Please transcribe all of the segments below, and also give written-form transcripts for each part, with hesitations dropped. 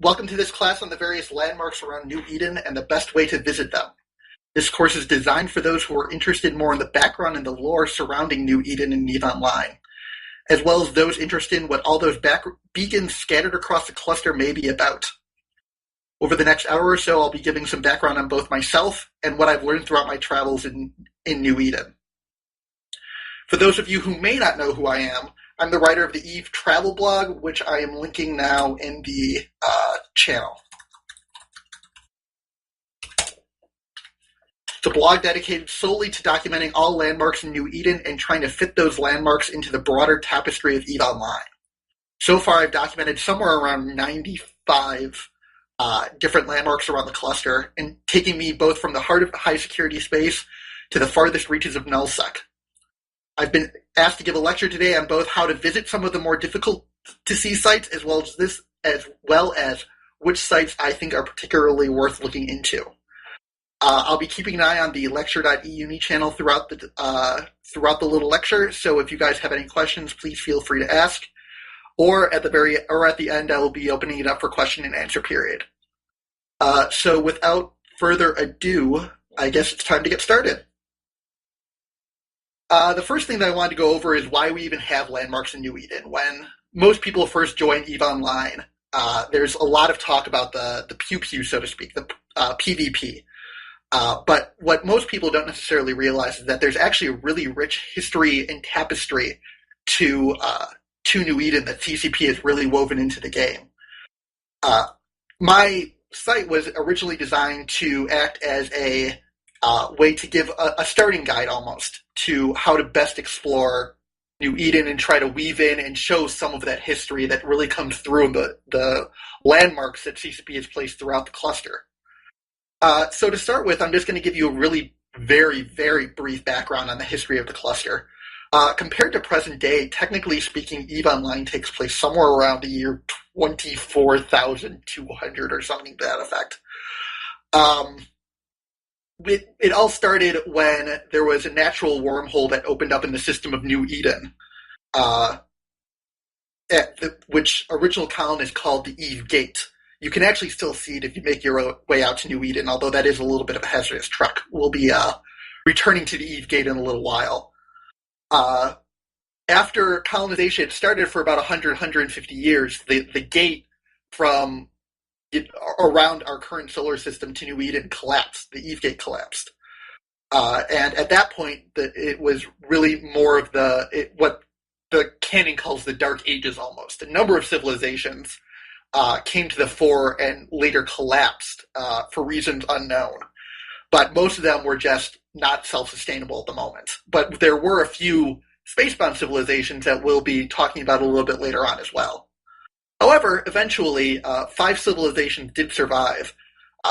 Welcome to this class on the various landmarks around New Eden and the best way to visit them. This course is designed for those who are interested more in the background and the lore surrounding New Eden and EVE Online, as well as those interested in what all those beacons scattered across the cluster may be about. Over the next hour or so, I'll be giving some background on both myself and what I've learned throughout my travels in New Eden. For those of you who may not know who I am, I'm the writer of the EVE travel blog, which I am linking now in the channel. It's a blog dedicated solely to documenting all landmarks in New Eden and trying to fit those landmarks into the broader tapestry of EVE Online. So far, I've documented somewhere around 95 different landmarks around the cluster, and taking me both from the heart of the high security space to the farthest reaches of nullsec. I've been asked to give a lecture today on both how to visit some of the more difficult to see sites, as well as which sites I think are particularly worth looking into. I'll be keeping an eye on the lecture.E-UNI channel throughout the little lecture. So if you guys have any questions, please feel free to ask. Or at the end, I will be opening it up for question and answer period. So without further ado, I guess it's time to get started. The first thing that I wanted to go over is why we even have landmarks in New Eden. When most people first join EVE Online, there's a lot of talk about the pew-pew, so to speak, the PvP. But what most people don't necessarily realize is that there's actually a really rich history and tapestry to New Eden that CCP has really woven into the game. My site was originally designed to act as a way to give a starting guide almost to how to best explore New Eden and try to weave in and show some of that history that really comes through in the landmarks that CCP has placed throughout the cluster. So to start with, I'm just going to give you a really very, very brief background on the history of the cluster. Compared to present day, technically speaking, EVE Online takes place somewhere around the year 24,200 or something to that effect. It all started when there was a natural wormhole that opened up in the system of New Eden, which original colonist called the EVE Gate. You can actually still see it if you make your way out to New Eden, although that is a little bit of a hazardous trek. We'll be returning to the EVE Gate in a little while. After colonization had started for about 150 years, the gate from around our current solar system to New Eden collapsed. The EVE Gate collapsed. And at that point, it was really more of what the canon calls the Dark Ages almost. A number of civilizations came to the fore and later collapsed for reasons unknown. But most of them were just not self-sustainable at the moment. But there were a few spacebound civilizations that we'll be talking about a little bit later on as well. However, eventually, 5 civilizations did survive.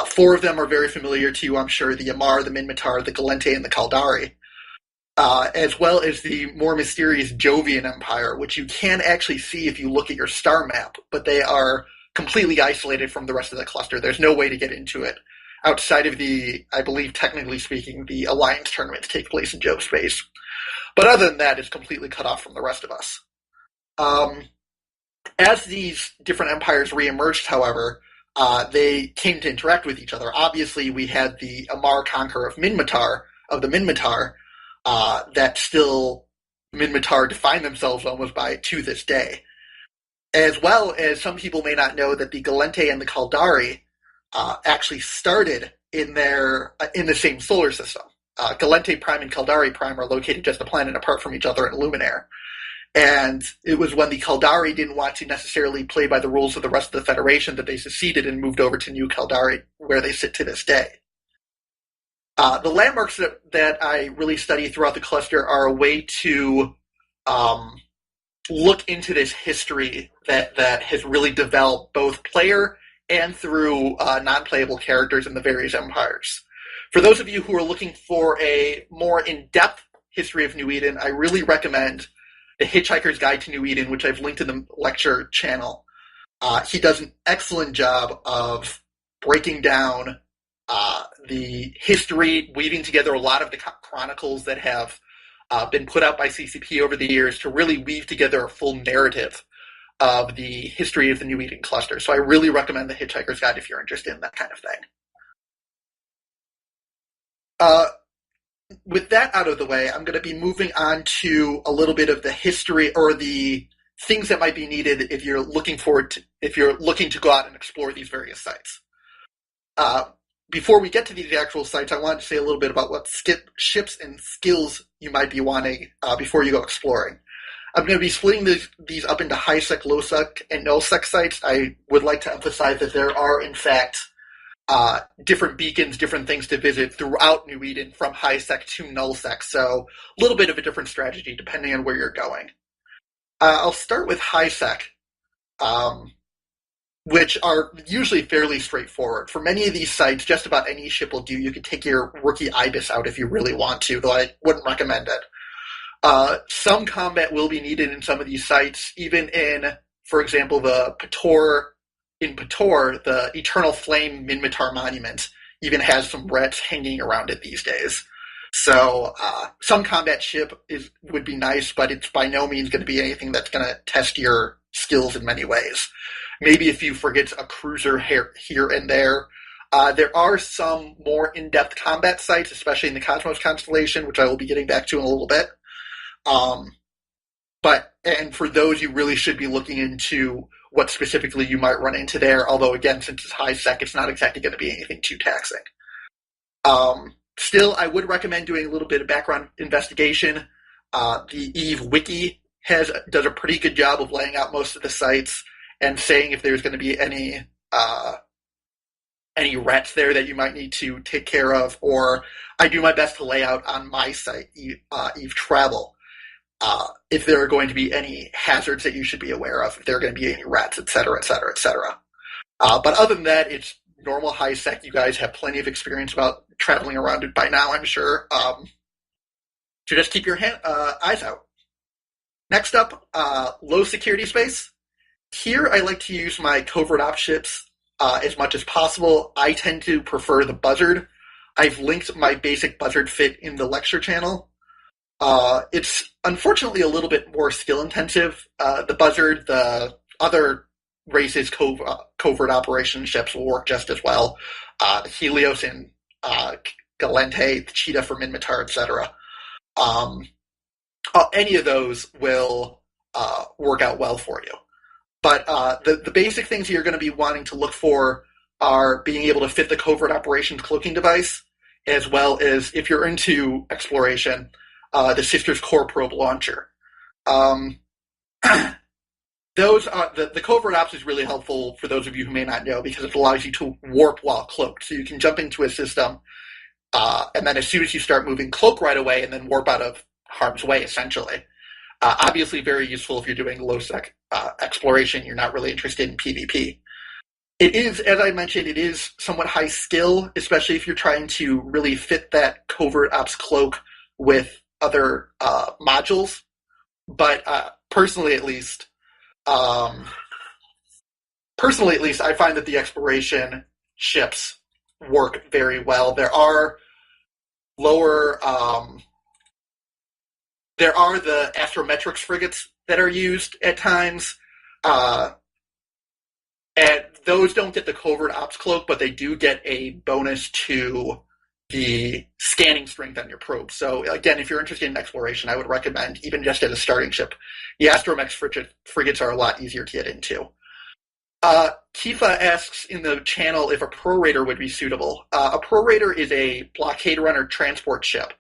4 of them are very familiar to you, I'm sure: the Amar, the Minmatar, the Gallente, and the Caldari, as well as the more mysterious Jovian Empire, which you can actually see if you look at your star map, but they are completely isolated from the rest of the cluster. There's no way to get into it outside of I believe, technically speaking, the Alliance tournaments take place in Jove space. But other than that, it's completely cut off from the rest of us. As these different empires reemerged, however, they came to interact with each other. Obviously, we had the Amar conqueror of the Minmatar, that still Minmatar define themselves almost by to this day. As well as some people may not know that the Gallente and the Caldari actually started in the same solar system. Gallente Prime and Caldari Prime are located just a planet apart from each other in Luminaire. And it was when the Caldari didn't want to necessarily play by the rules of the rest of the Federation that they seceded and moved over to New Caldari, where they sit to this day. The landmarks that I really study throughout the cluster are a way to look into this history that has really developed both player and through non-playable characters in the various empires. For those of you who are looking for a more in-depth history of New Eden, I really recommend The Hitchhiker's Guide to New Eden, which I've linked in the lecture channel. He does an excellent job of breaking down the history, weaving together a lot of the chronicles that have been put out by CCP over the years to really weave together a full narrative of the history of the New Eden cluster. So I really recommend the Hitchhiker's Guide if you're interested in that kind of thing. With that out of the way, I'm going to be moving on to a little bit of the history or the things that might be needed if you're looking to go out and explore these various sites. Before we get to these actual sites, I wanted to say a little bit about what ships and skills you might be wanting before you go exploring. I'm going to be splitting these up into high-sec, low-sec, and null-sec sites. I would like to emphasize that there are, in fact, different beacons, different things to visit throughout New Eden from high-sec to null-sec, so a little bit of a different strategy depending on where you're going. I'll start with high-sec, which are usually fairly straightforward. For many of these sites, just about any ship will do. You can take your rookie Ibis out if you really want to, though I wouldn't recommend it. Some combat will be needed in some of these sites, even in, for example, in Pator, the Eternal Flame Minmatar Monument even has some rats hanging around it these days. So some combat ship would be nice, but it's by no means going to be anything that's going to test your skills in many ways. Maybe a few frigates, a cruiser here and there. There are some more in-depth combat sites, especially in the Cosmos constellation, which I will be getting back to in a little bit. And for those, you really should be looking into what specifically you might run into there, although again, since it's high-sec, it's not exactly going to be anything too taxing. Still, I would recommend doing a little bit of background investigation. The EVE Wiki does a pretty good job of laying out most of the sites and saying if there's going to be any rats there that you might need to take care of, or I do my best to lay out on my site, EVE Travel, if there are going to be any hazards that you should be aware of, if there are going to be any rats, etc., etc., etc. But other than that, it's normal high-sec. You guys have plenty of experience about traveling around it by now, I'm sure. So just keep your eyes out. Next up, low security space. Here, I like to use my covert ops ships as much as possible. I tend to prefer the Buzzard. I've linked my basic Buzzard fit in the lecture channel. It's unfortunately a little bit more skill intensive. The Buzzard, the other races' covert operation ships will work just as well. The Helios and Gallente, the Cheetah for Minmatar, etc. Any of those will work out well for you. But the basic things you're going to be wanting to look for are being able to fit the covert operations cloaking device, as well as, if you're into exploration, the Sister's Core Probe launcher. Those are the covert ops is really helpful for those of you who may not know, because it allows you to warp while cloaked. So you can jump into a system, and then as soon as you start moving, cloak right away, and then warp out of harm's way, essentially. Obviously very useful if you're doing low-sec exploration. You're not really interested in PvP. It is, as I mentioned, it is somewhat high skill, especially if you're trying to really fit that covert ops cloak with other modules. But personally, at least, I find that the exploration ships work very well. There are the astrometrics frigates that are used at times, and those don't get the covert ops cloak, but they do get a bonus to the scanning strength on your probe. So again, if you're interested in exploration, I would recommend, even just as a starting ship, the Astromex frigates are a lot easier to get into. Kifa asks in the channel if a prorater would be suitable. A prorater is a blockade runner transport ship,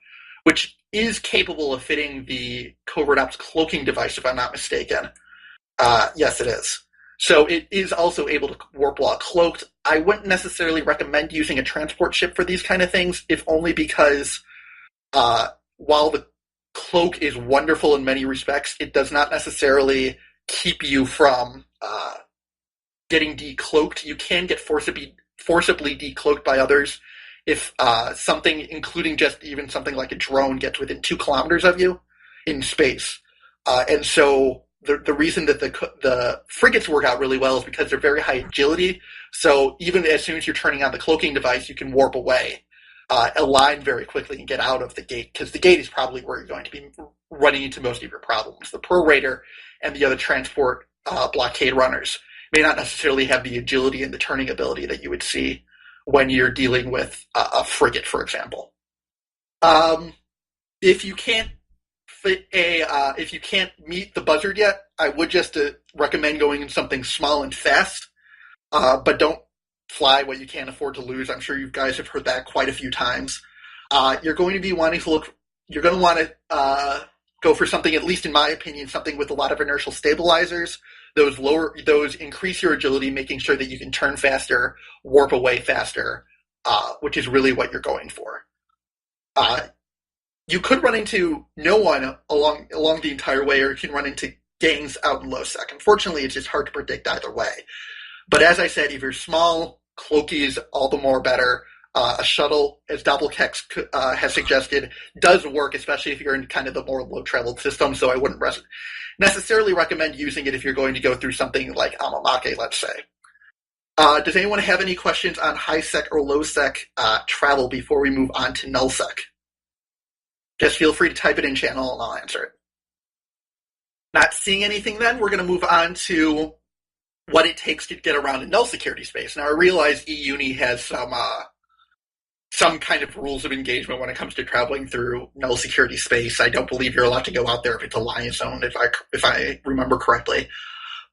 which is capable of fitting the covert ops cloaking device, if I'm not mistaken. Yes, it is. So it is also able to warp while cloaked. I wouldn't necessarily recommend using a transport ship for these kind of things, if only because while the cloak is wonderful in many respects, it does not necessarily keep you from getting decloaked. You can get forcibly decloaked by others if something, including just even something like a drone, gets within 2 kilometers of you in space. And so the reason that the frigates work out really well is because they're very high agility. So even as soon as you're turning on the cloaking device, you can warp away, align very quickly, and get out of the gate, because the gate is probably where you're going to be running into most of your problems. The prorater and the other transport blockade runners. May not necessarily have the agility and the turning ability that you would see when you're dealing with a frigate, for example. If you can't if you can't meet the buzzard yet, I would just recommend going in something small and fast, but don't fly what you can't afford to lose. I'm sure you guys have heard that quite a few times. You're going to be wanting to look. You're going to want to go for something, at least in my opinion, something with a lot of inertial stabilizers. Those increase your agility, making sure that you can turn faster, warp away faster, which is really what you're going for. You could run into no one along the entire way, or you can run into gangs out in low sec. Unfortunately, it's just hard to predict either way. But as I said, if you're small, cloakies, all the more better. A shuttle, as Doppelkex has suggested, does work, especially if you're in kind of the more low-traveled system, so I wouldn't necessarily recommend using it if you're going to go through something like Amamake, let's say. Does anyone have any questions on high-sec or low-sec travel before we move on to null-sec? Just feel free to type it in channel and I'll answer it. Not seeing anything then, we're going to move on to what it takes to get around in null security space. Now, I realize E-UNI has some kind of rules of engagement when it comes to traveling through null security space. I don't believe you're allowed to go out there if it's a Lion Zone, if I remember correctly.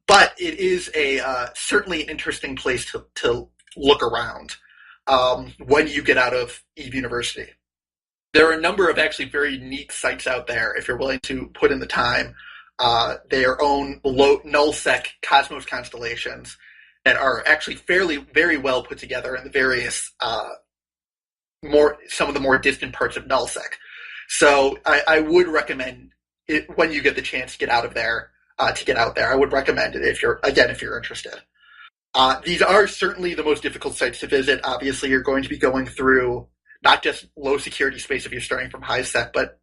But it is a certainly interesting place to look around when you get out of EVE University. There are a number of actually very neat sites out there if you're willing to put in the time. Their own null-sec Cosmos constellations that are actually very well put together in the various some of the more distant parts of null-sec. So I would recommend it when you get the chance to get out there. I would recommend it if you're interested. These are certainly the most difficult sites to visit. Obviously, you're going to be going through not just low security space if you're starting from high sec, but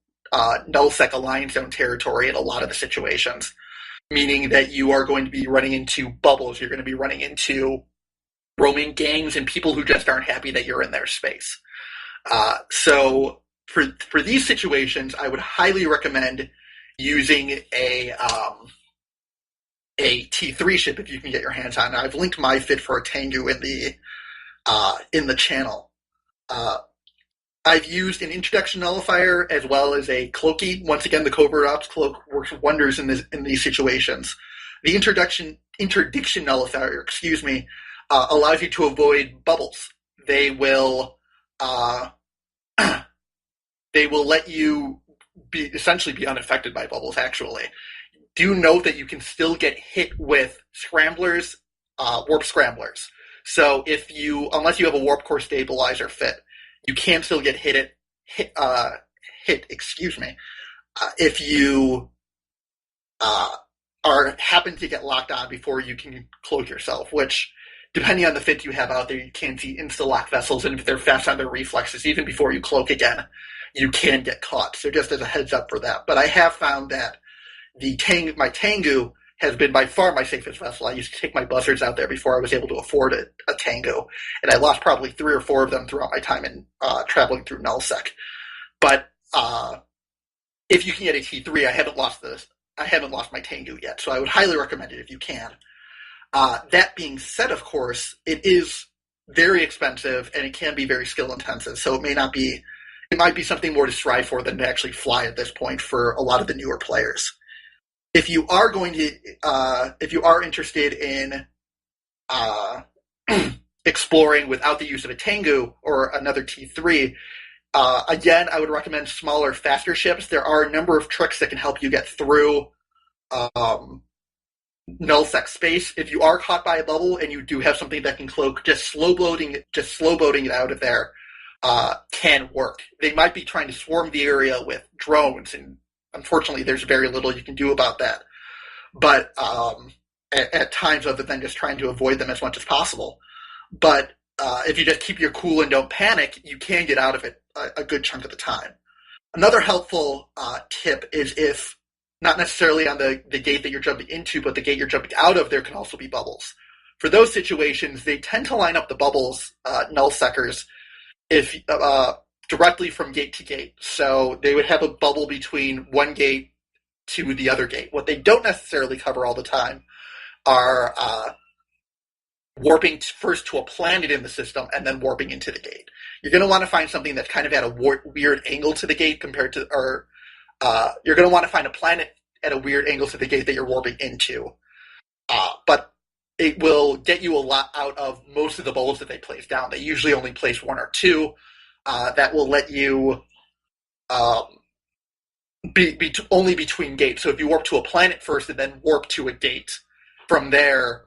null-sec Alliance Zone territory in a lot of the situations, meaning that you are going to be running into bubbles. You're going to be running into roaming gangs and people who just aren't happy that you're in their space. So for these situations, I would highly recommend using a T3 ship if you can get your hands on it. I've linked my fit for a Tengu in the channel. I've used an introduction nullifier as well as a cloaky. Once again, the covert ops cloak works wonders in these situations. The interdiction nullifier, allows you to avoid bubbles. They will let you essentially be unaffected by bubbles. Actually, do note that you can still get hit with scramblers, warp scramblers. So unless you have a warp core stabilizer fit, you can still get hit. If you happen to get locked on before you can cloak yourself, which, depending on the fit you have out there, you can see insta-lock vessels, and if they're fast on their reflexes, even before you cloak again, you can get caught. So just as a heads up for that. But I have found that my Tengu has been by far my safest vessel. I used to take my buzzards out there before I was able to afford a Tengu, and I lost probably 3 or 4 of them throughout my time in traveling through nullsec. But if you can get a T3, I haven't lost my Tengu yet, so I would highly recommend it if you can. That being said, of course, it is very expensive and it can be very skill intensive, so it might be something more to strive for than to actually fly at this point for a lot of the newer players. If you are interested in exploring without the use of a Tengu or another T3, again, I would recommend smaller, faster ships. There are a number of tricks that can help you get through nullsec space. If you are caught by a bubble and you do have something that can cloak, just slow boating it out of there can work. They might be trying to swarm the area with drones, and unfortunately, there's very little you can do about that. But at times, other than just trying to avoid them as much as possible. But if you just keep your cool and don't panic, you can get out of it a good chunk of the time. Another helpful tip is if, not necessarily on the gate that you're jumping into, but the gate you're jumping out of, there can also be bubbles. For those situations, they tend to line up the bubbles, nullsecers, if directly from gate to gate. So they would have a bubble between one gate to the other gate. What they don't necessarily cover all the time are warping first to a planet in the system and then warping into the gate. You're going to want to find something that's kind of at a weird angle to the gate compared to, or you're going to want to find a planet at a weird angle to the gate that you're warping into. But it will get you a lot out of most of the bubbles that they place down. They usually only place one or two. That will let you be only between gates. So if you warp to a planet first and then warp to a gate, from there,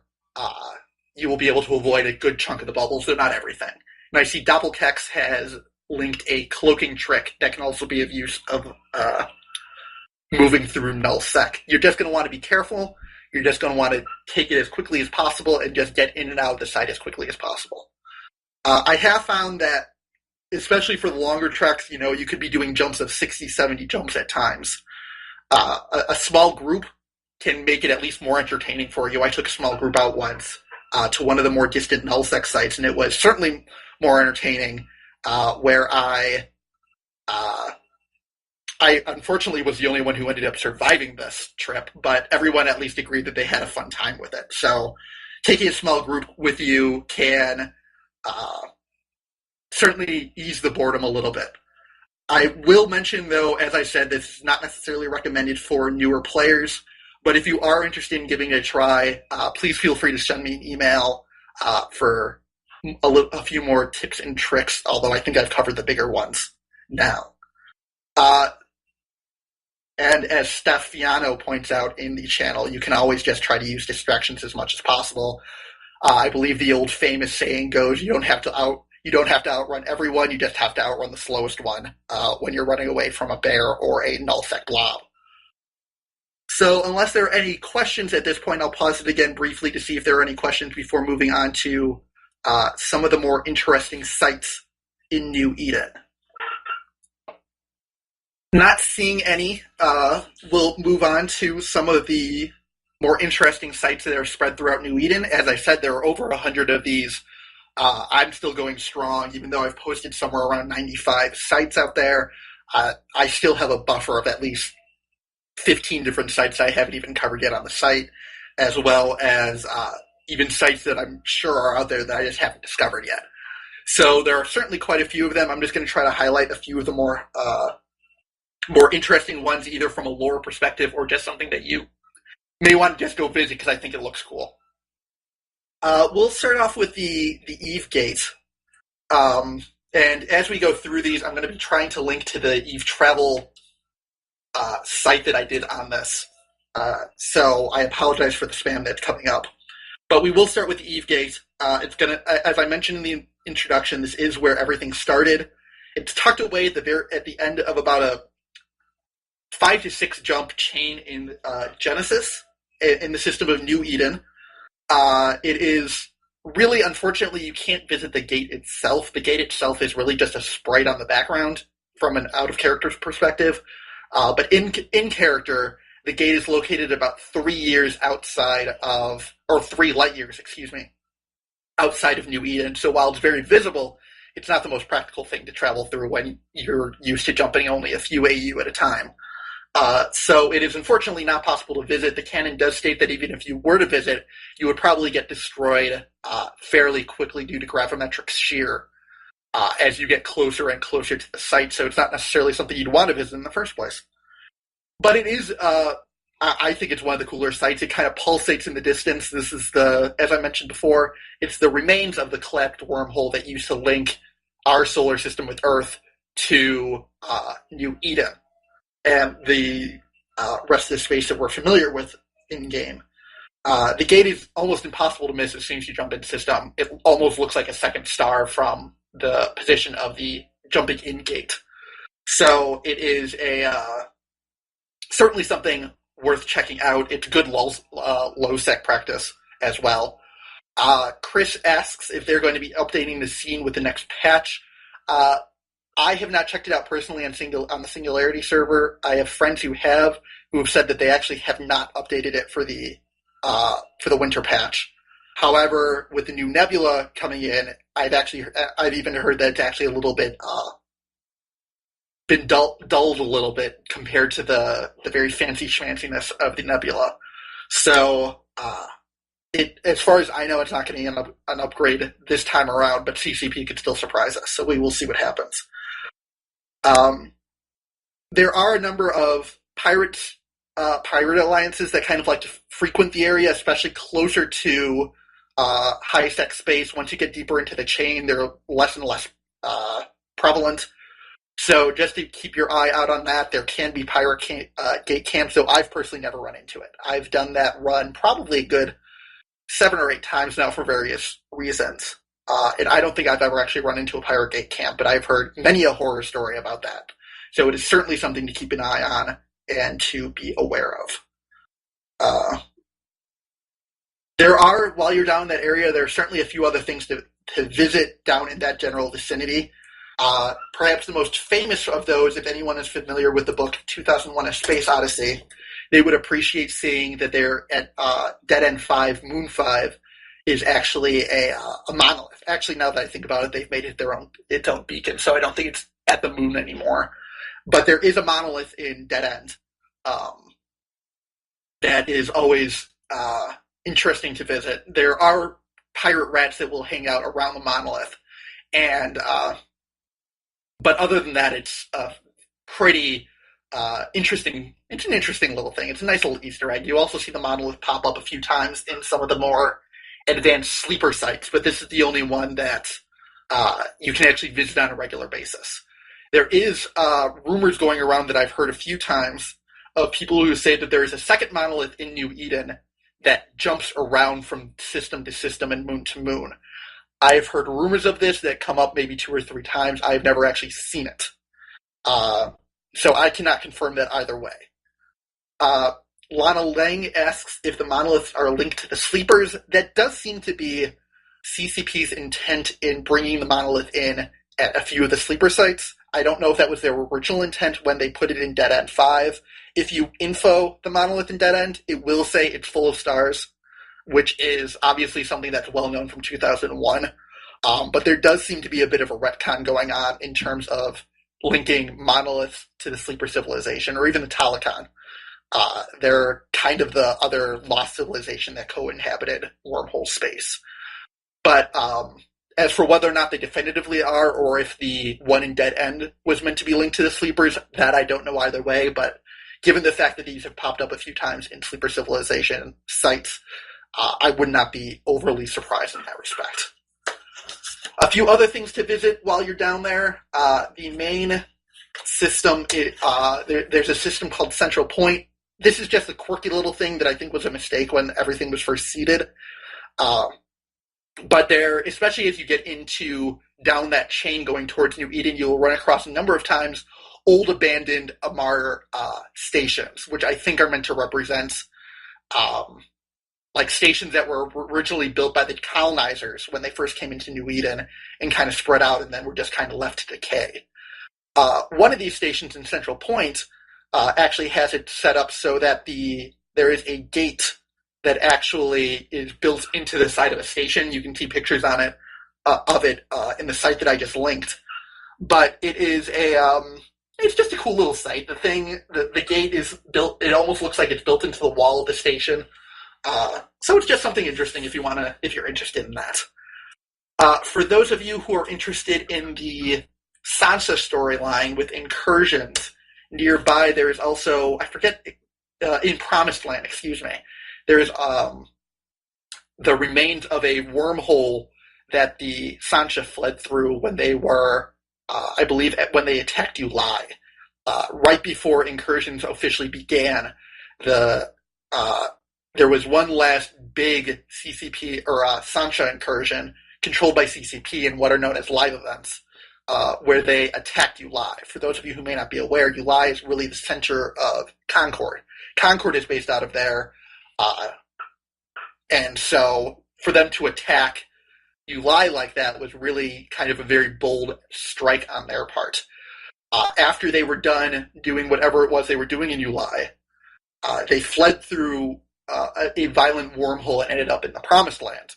you will be able to avoid a good chunk of the bubbles, though not everything. And I see Doppelkex has linked a cloaking trick that can also be of use of moving through nullsec. You're just going to want to be careful. You're just going to want to take it as quickly as possible and just get in and out of the site as quickly as possible. I have found that, especially for the longer treks, you could be doing jumps of 60, 70 jumps at times. A small group can make it at least more entertaining for you. I took a small group out once to one of the more distant nullsec sites, and it was certainly more entertaining, where I unfortunately was the only one who ended up surviving this trip, but everyone at least agreed that they had a fun time with it. So taking a small group with you can certainly ease the boredom a little bit. I will mention, though, as I said, this is not necessarily recommended for newer players, but if you are interested in giving it a try, please feel free to send me an email for a few more tips and tricks, although I think I've covered the bigger ones now. And as Stefano points out in the channel, you can always just try to use distractions as much as possible. I believe the old famous saying goes, you don't have to outrun everyone, you just have to outrun the slowest one when you're running away from a bear or a nullsec blob. So unless there are any questions at this point, I'll pause it again briefly to see if there are any questions before moving on to some of the more interesting sites in New Eden. Not seeing any, we'll move on to some of the more interesting sites that are spread throughout New Eden. As I said, there are over 100 of these. I'm still going strong, even though I've posted somewhere around 95 sites out there. I still have a buffer of at least 15 different sites I haven't even covered yet on the site, as well as even sites that I'm sure are out there that I just haven't discovered yet. So there are certainly quite a few of them. I'm just going to try to highlight a few of the more interesting ones, either from a lore perspective or just something that you may want to just go visit because I think it looks cool. We'll start off with the Eve Gate. And as we go through these, I'm going to be trying to link to the Eve Travel site that I did on this. So I apologize for the spam that's coming up. But we will start with the Eve Gate. It's going to, as I mentioned in the introduction, this is where everything started. It's tucked away at the end of about a 5 to 6 jump chain in Genesis, in the system of New Eden. It is really, unfortunately, you can't visit the gate itself. The gate itself is really just a sprite on the background from an out-of-character perspective. But in character, the gate is located about 3 years outside of, or 3 light years, outside of New Eden. So while it's very visible, it's not the most practical thing to travel through when you're used to jumping only a few AU at a time. So it is unfortunately not possible to visit. The canon does state that even if you were to visit, you would probably get destroyed fairly quickly due to gravimetric shear as you get closer and closer to the site. So it's not necessarily something you'd want to visit in the first place. But it is, I think it's one of the cooler sites. It kind of pulsates in the distance. This is as I mentioned before, it's the remains of the collapsed wormhole that used to link our solar system with Earth to New Eden and the rest of the space that we're familiar with in-game. The gate is almost impossible to miss as soon as you jump into the system. It almost looks like a second star from the position of the jumping in gate. So it is certainly something worth checking out. It's good low-sec practice as well. Chris asks if they're going to be updating the scene with the next patch. I have not checked it out personally on the Singularity server. I have friends who have said that they actually have not updated it for the winter patch. However, with the new Nebula coming in, I've even heard that it's actually a little bit been dulled a little bit compared to the very fancy schmanciness of the Nebula. So as far as I know, it's not going to be an upgrade this time around, but CCP could still surprise us, so we will see what happens. There are a number of pirate alliances that kind of like to frequent the area, especially closer to highest X space. Once you get deeper into the chain, they're less and less prevalent. So just to keep your eye out on that, there can be pirate gate camps, though I've personally never run into it. I've done that run probably a good 7 or 8 times now for various reasons. And I don't think I've ever actually run into a pirate gate camp, but I've heard many a horror story about that. So it is certainly something to keep an eye on and to be aware of. There are, while you're down in that area, there are certainly a few other things to visit down in that general vicinity. Perhaps the most famous of those, if anyone is familiar with the book 2001: A Space Odyssey, they would appreciate seeing that they're at Dead End 5, Moon 5, is actually a monolith. Actually, now that I think about it, they've made it its own beacon, so I don't think it's at the moon anymore. But there is a monolith in Dead End that is always interesting to visit. There are pirate rats that will hang out around the monolith, and but other than that, it's pretty interesting. It's an interesting little thing. It's a nice little Easter egg. You also see the monolith pop up a few times in some of the more advanced sleeper sites, but this is the only one that you can actually visit on a regular basis. There is rumors going around that I've heard a few times of people who say that there is a second monolith in New Eden that jumps around from system to system and moon to moon. I've heard rumors of this that come up maybe 2 or 3 times. I've never actually seen it. So I cannot confirm that either way. Lana Lang asks if the monoliths are linked to the sleepers. That does seem to be CCP's intent in bringing the monolith in at a few of the sleeper sites. I don't know if that was their original intent when they put it in Dead End 5. If you info the monolith in Dead End, it will say it's full of stars, which is obviously something that's well known from 2001. But there does seem to be a bit of a retcon going on in terms of linking monoliths to the sleeper civilization, or even the Talikon. They're kind of the other lost civilization that co-inhabited wormhole space. But as for whether or not they definitively are, or if the one in Dead End was meant to be linked to the sleepers, that I don't know either way. But given the fact that these have popped up a few times in sleeper civilization sites, I would not be overly surprised in that respect. A few other things to visit while you're down there. The main system, there's a system called Central Point. This is just a quirky little thing that I think was a mistake when everything was first seeded. But there, especially as you get into down that chain going towards New Eden, you'll run across a number of times old abandoned Amar stations, which I think are meant to represent like stations that were originally built by the colonizers when they first came into New Eden and kind of spread out and then were just kind of left to decay. One of these stations in Central Point actually has it set up so that there is a gate that actually is built into the side of a station. You can see pictures on it of it in the site that I just linked. But it is it's just a cool little site. The gate is built. It almost looks like it's built into the wall of the station. So it's just something interesting if you're interested in that. For those of you who are interested in the Sansa storyline with incursions, nearby there is also, I forget, in Promised Land, excuse me, there is the remains of a wormhole that the Sansa fled through when they were, I believe, when they attacked E-UNI. Right before incursions officially began, there was one last big CCP or Sansa incursion controlled by CCP in what are known as live events, where they attacked E-UNI. For those of you who may not be aware, E-UNI is really the center of Concord. Concord is based out of there, and so for them to attack E-UNI like that was really kind of a very bold strike on their part. After they were done doing whatever it was they were doing in E-UNI, they fled through a violent wormhole and ended up in the Promised Land.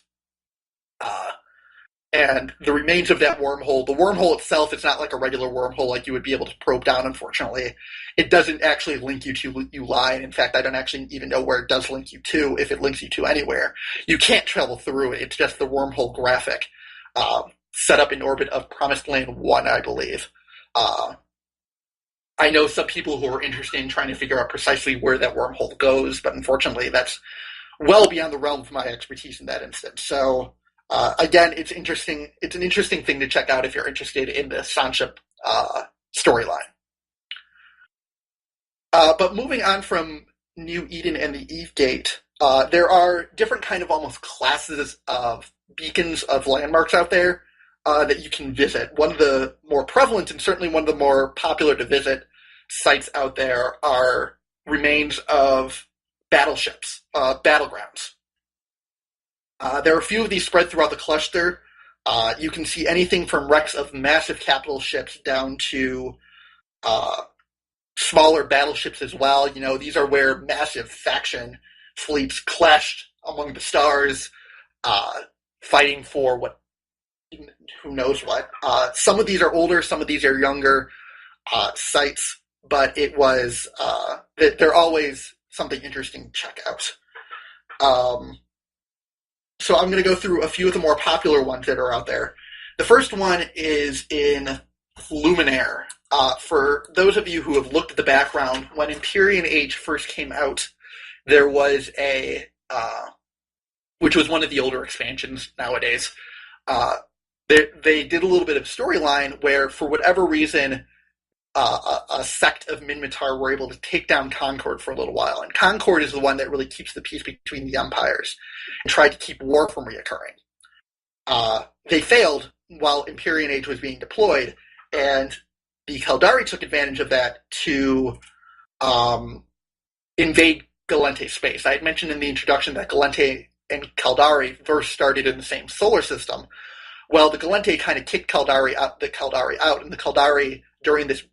and the remains of that wormhole. The wormhole itself is not like a regular wormhole like you would be able to probe down, unfortunately. It doesn't actually link you to E-UNI, and in fact, I don't actually even know where it does link you to, if it links you to anywhere. You can't travel through it. It's just the wormhole graphic, set up in orbit of Promised Land 1, I believe. I know some people who are interested in trying to figure out precisely where that wormhole goes, but unfortunately, that's well beyond the realm of my expertise in that instance. So, again, it's interesting. It's an interesting thing to check out if you're interested in the Sonship storyline. But moving on from New Eden and the Eve Gate, there are different kind of almost classes of beacons of landmarks out there that you can visit. One of the more prevalent and certainly one of the more popular to visit sites out there are remains of battleships, battlegrounds. There are a few of these spread throughout the cluster. You can see anything from wrecks of massive capital ships down to smaller battleships as well. You know, these are where massive faction fleets clashed among the stars, fighting for who knows what. Some of these are older, some of these are younger sites, but they're always something interesting to check out. So I'm going to go through a few of the more popular ones that are out there. The first one is in Luminaire. For those of you who have looked at the background, when Empyrean Age first came out, there was which was one of the older expansions nowadays, they did a little bit of storyline where, for whatever reason, a sect of Minmatar were able to take down Concord for a little while. And Concord is the one that really keeps the peace between the empires and tried to keep war from reoccurring. They failed while Empyrean Age was being deployed, and the Caldari took advantage of that to invade Gallente space. I had mentioned in the introduction that Gallente and Caldari first started in the same solar system. Well, the Gallente kind of kicked the Caldari out, and the Caldari, during this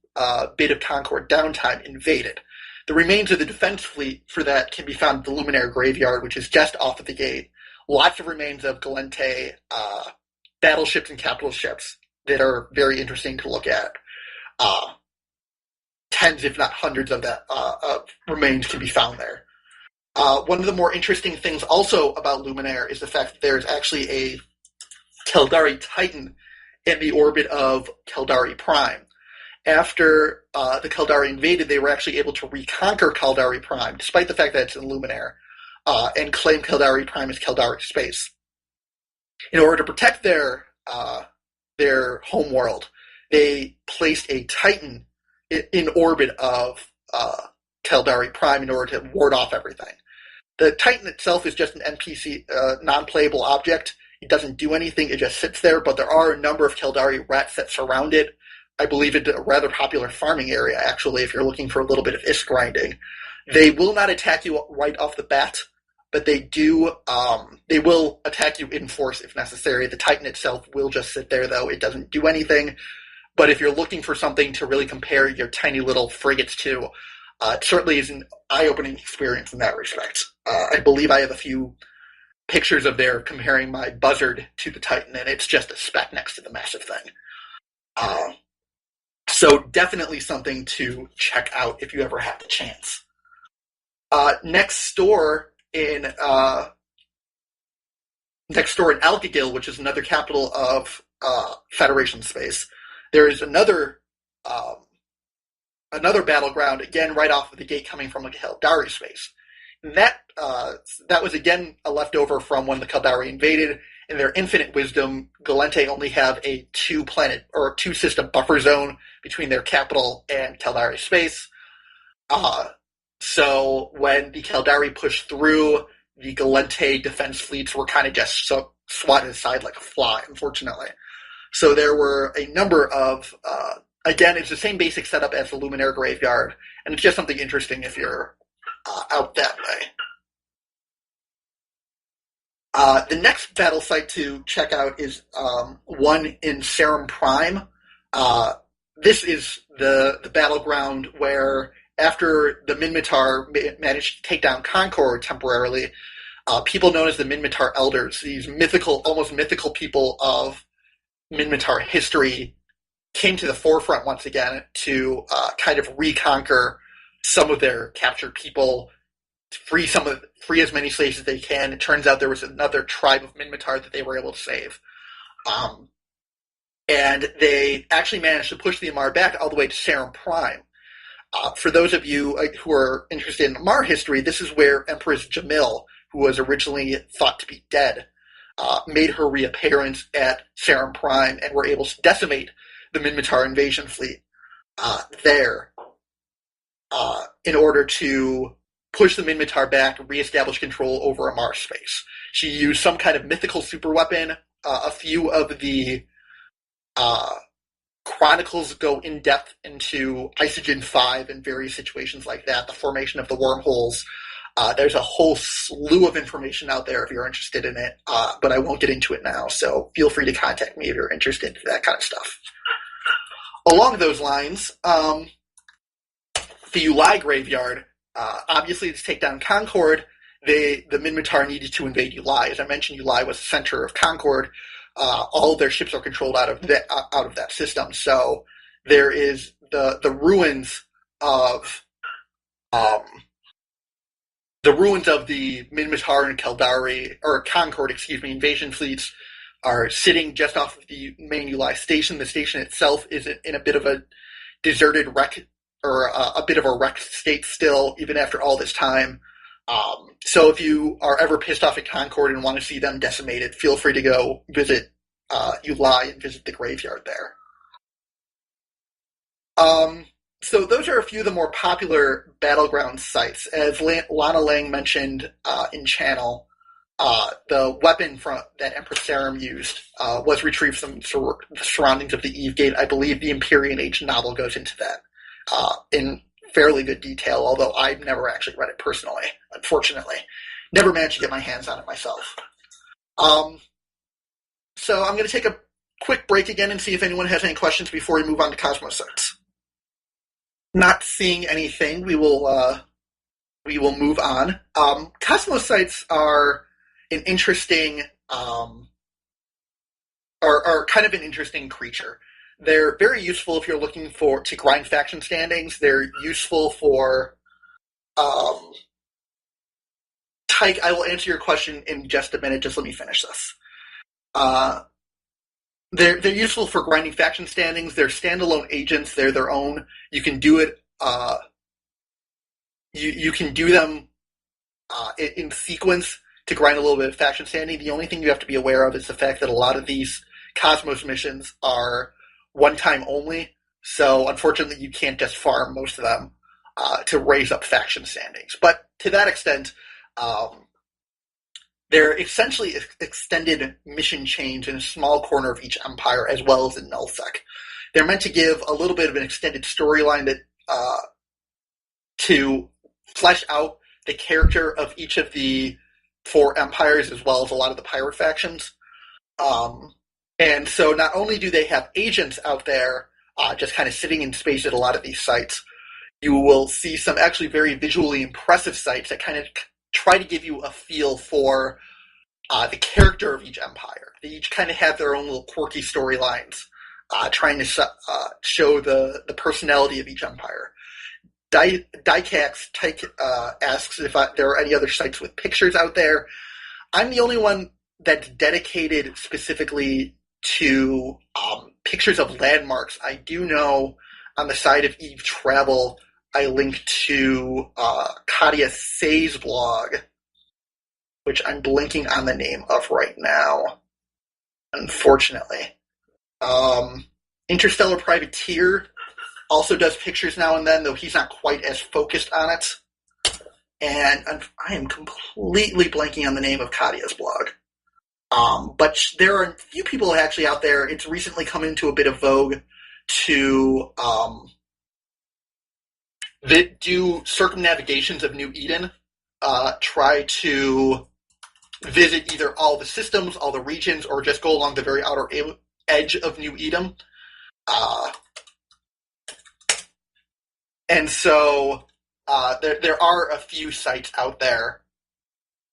bit of Concord downtime, invaded. The remains of the defense fleet for that can be found at the Luminaire Graveyard, which is just off of the gate. Lots of remains of Gallente battleships and capital ships that are very interesting to look at. Tens, if not hundreds, of that remains can be found there. One of the more interesting things also about Luminaire is the fact that there's actually a Caldari Titan in the orbit of Caldari Prime. After the Caldari invaded, they were actually able to reconquer Caldari Prime, despite the fact that it's in Luminaire, and claim Caldari Prime as Caldari space. In order to protect their home world, they placed a Titan in orbit of Caldari Prime in order to ward off everything. The Titan itself is just an NPC, non-playable object. It doesn't do anything, it just sits there, but there are a number of Caldari rats that surround it. I believe it's a rather popular farming area, actually, if you're looking for a little bit of ISK grinding. They will not attack you right off the bat, but they will attack you in force if necessary. The Titan itself will just sit there, though. It doesn't do anything. But if you're looking for something to really compare your tiny little frigates to, it certainly is an eye-opening experience in that respect. I believe I have a few pictures of there comparing my Buzzard to the Titan, and it's just a speck next to the massive thing. So definitely something to check out if you ever have the chance. Next door in Alkagil, which is another capital of Federation space, there is another battleground, again right off of the gate, coming from a Caldari space. And that was again a leftover from when the Caldari invaded. In their infinite wisdom, Gallente only have a two-system buffer zone between their capital and Caldari space. So when the Caldari pushed through, the Gallente defense fleets were kind of just swatted aside like a fly, unfortunately. So there were a number of, again, it's the same basic setup as the Luminaire Graveyard, and it's just something interesting if you're out that way. The next battle site to check out is one in Serum Prime. This is the battleground where, after the Minmatar managed to take down Concord temporarily, people known as the Minmatar Elders, these almost mythical people of Minmatar history came to the forefront once again to kind of reconquer some of their captured people, free as many slaves as they can. It turns out there was another tribe of Minmatar that they were able to save. And they actually managed to push the Amar back all the way to Sarum Prime. For those of you who are interested in Amar history, this is where Empress Jamil, who was originally thought to be dead, made her reappearance at Sarum Prime and were able to decimate the Minmatar invasion fleet there in order to push the Minmatar back and reestablish control over Amar space. She used some kind of mythical superweapon. A few of the chronicles go in depth into Isogen 5 and various situations like that, the formation of the wormholes. There's a whole slew of information out there if you're interested in it, but I won't get into it now, so feel free to contact me if you're interested in that kind of stuff. Along those lines, the Luminaire Graveyard, obviously to take down Concord, the Minmatar needed to invade Uli. As I mentioned, Uli was the center of Concord. All of their ships are controlled out of that system. So there is the ruins of the Minmatar and Caldari, or Concord, invasion fleets are sitting just off of the main Uli station. The station itself is in a bit of a deserted wreck, or a bit of a wrecked state still, even after all this time. So if you are ever pissed off at Concord and want to see them decimated, feel free to go visit Uli and visit the graveyard there. So those are a few of the more popular battleground sites. As Lana Lang mentioned in channel, the weapon that Empress Sarum used was retrieved from the surroundings of the Eve Gate. I believe the Empyrean Age novel goes into that in fairly good detail, although I've never actually read it personally, unfortunately. Never managed to get my hands on it myself. So I'm going to take a quick break again and see if anyone has any questions before we move on to Cosmo Sites. Not seeing anything, we will move on. Cosmo Sites are an interesting, are kind of an interesting creature. They're very useful if you're looking to grind faction standings. They're useful for Tyke. I will answer your question in just a minute. Just let me finish this. They're useful for grinding faction standings. They're standalone agents. They're their own. You can do it. You can do them in sequence to grind a little bit of faction standing. The only thing you have to be aware of is the fact that a lot of these Cosmos missions are one time only. So unfortunately, you can't just farm most of them to raise up faction standings. But to that extent, they're essentially extended mission chains in a small corner of each empire, as well as in nullsec. They're meant to give a little bit of an extended storyline that to flesh out the character of each of the four empires, as well as a lot of the pirate factions. And so not only do they have agents out there just kind of sitting in space at a lot of these sites, you will see some actually very visually impressive sites that kind of try to give you a feel for the character of each empire. They each kind of have their own little quirky storylines, trying to show the personality of each empire. Dykax asks if there are any other sites with pictures out there. I'm the only one that's dedicated specifically to pictures of landmarks. I do know on the side of Eve Travel, I linked to Katia Say's blog, which I'm blinking on the name of right now, unfortunately. Interstellar Privateer also does pictures now and then, though he's not quite as focused on it. And I am completely blanking on the name of Katia's blog. But there are a few people actually out there. It's recently come into a bit of vogue to do circumnavigations of New Eden, try to visit either all the systems, all the regions, or just go along the very outer edge of New Eden. And so there are a few sites out there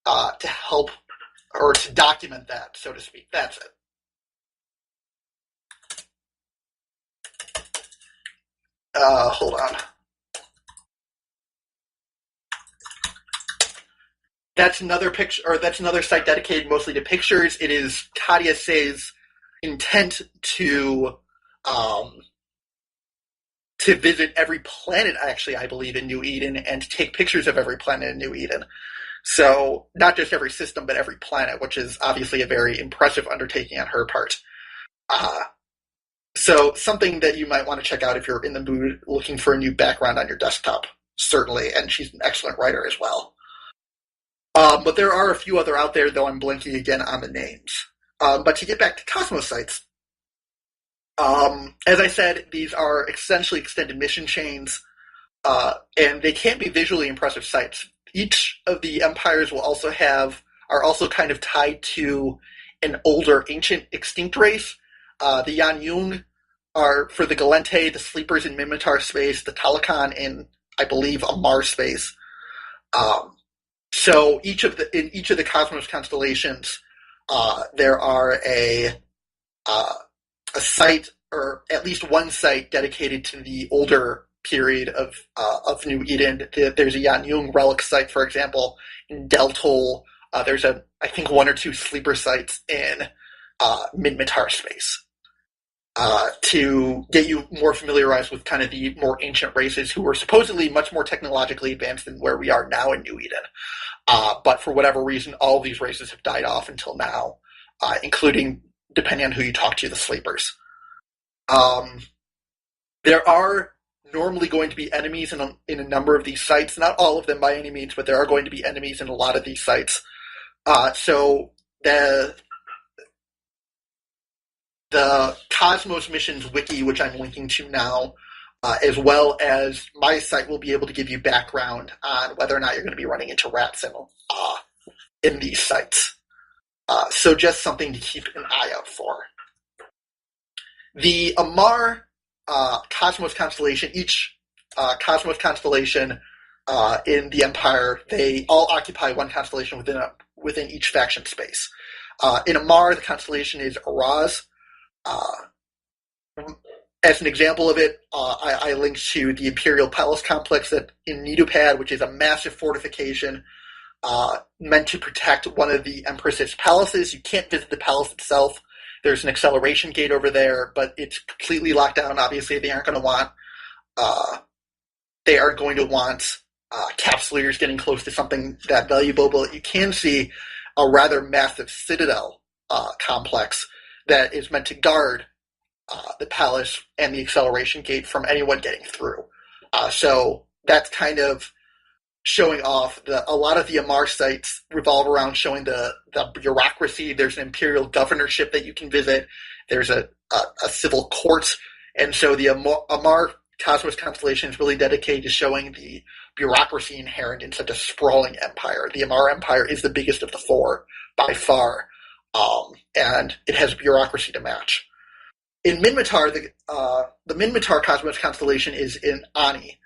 to help or to document that, so to speak. That's it. Hold on. That's another picture, or that's another site dedicated mostly to pictures. It is Kadia Say's intent to visit every planet, actually, I believe, in New Eden, and to take pictures of every planet in New Eden. So, not just every system, but every planet, which is obviously a very impressive undertaking on her part. So, something that you might want to check out if you're in the mood looking for a new background on your desktop, certainly, and she's an excellent writer as well. But there are a few other out there, though I'm blanking again on the names. But to get back to Cosmo Sites, as I said, these are essentially extended mission chains, and they can be visually impressive sites. Each of the empires are also kind of tied to an older, ancient, extinct race. The Yan Yung are for the Gallente, the Sleepers in Minmatar space, the Talakan in, I believe, Amar space. So in each of the Cosmos constellations, there are a site, or at least one site, dedicated to the older period of New Eden. There's a Yan Yung relic site, for example, in Deltol. There's I think one or two sleeper sites in Minmatar space. To get you more familiarized with kind of the more ancient races who were supposedly much more technologically advanced than where we are now in New Eden. But for whatever reason, all of these races have died off until now, including, depending on who you talk to, the Sleepers. There are normally going to be enemies in a number of these sites. Not all of them by any means, but there are going to be enemies in a lot of these sites. So the Cosmos Missions wiki, which I'm linking to now, as well as my site, will be able to give you background on whether or not you're going to be running into rats in these sites. So just something to keep an eye out for. The Amar Cosmos constellation, each Cosmos constellation in the Empire, they all occupy one constellation within each faction space. In Amar, the constellation is Araz. As an example of it, I linked to the Imperial Palace complex in Nidupad, which is a massive fortification meant to protect one of the Empress's palaces. You can't visit the palace itself. There's an acceleration gate over there, but it's completely locked down. Obviously, they aren't going to want capsuleers getting close to something that valuable. But you can see a rather massive citadel complex that is meant to guard the palace and the acceleration gate from anyone getting through. So that's kind of showing off a lot of the Amar sites revolve around showing the bureaucracy. There's an imperial governorship that you can visit. There's a civil court. And so the Amar Cosmos constellation is really dedicated to showing the bureaucracy inherent in such a sprawling empire. The Amar Empire is the biggest of the four by far, and it has bureaucracy to match. In Minmatar, the Minmatar Cosmos constellation is in Ani,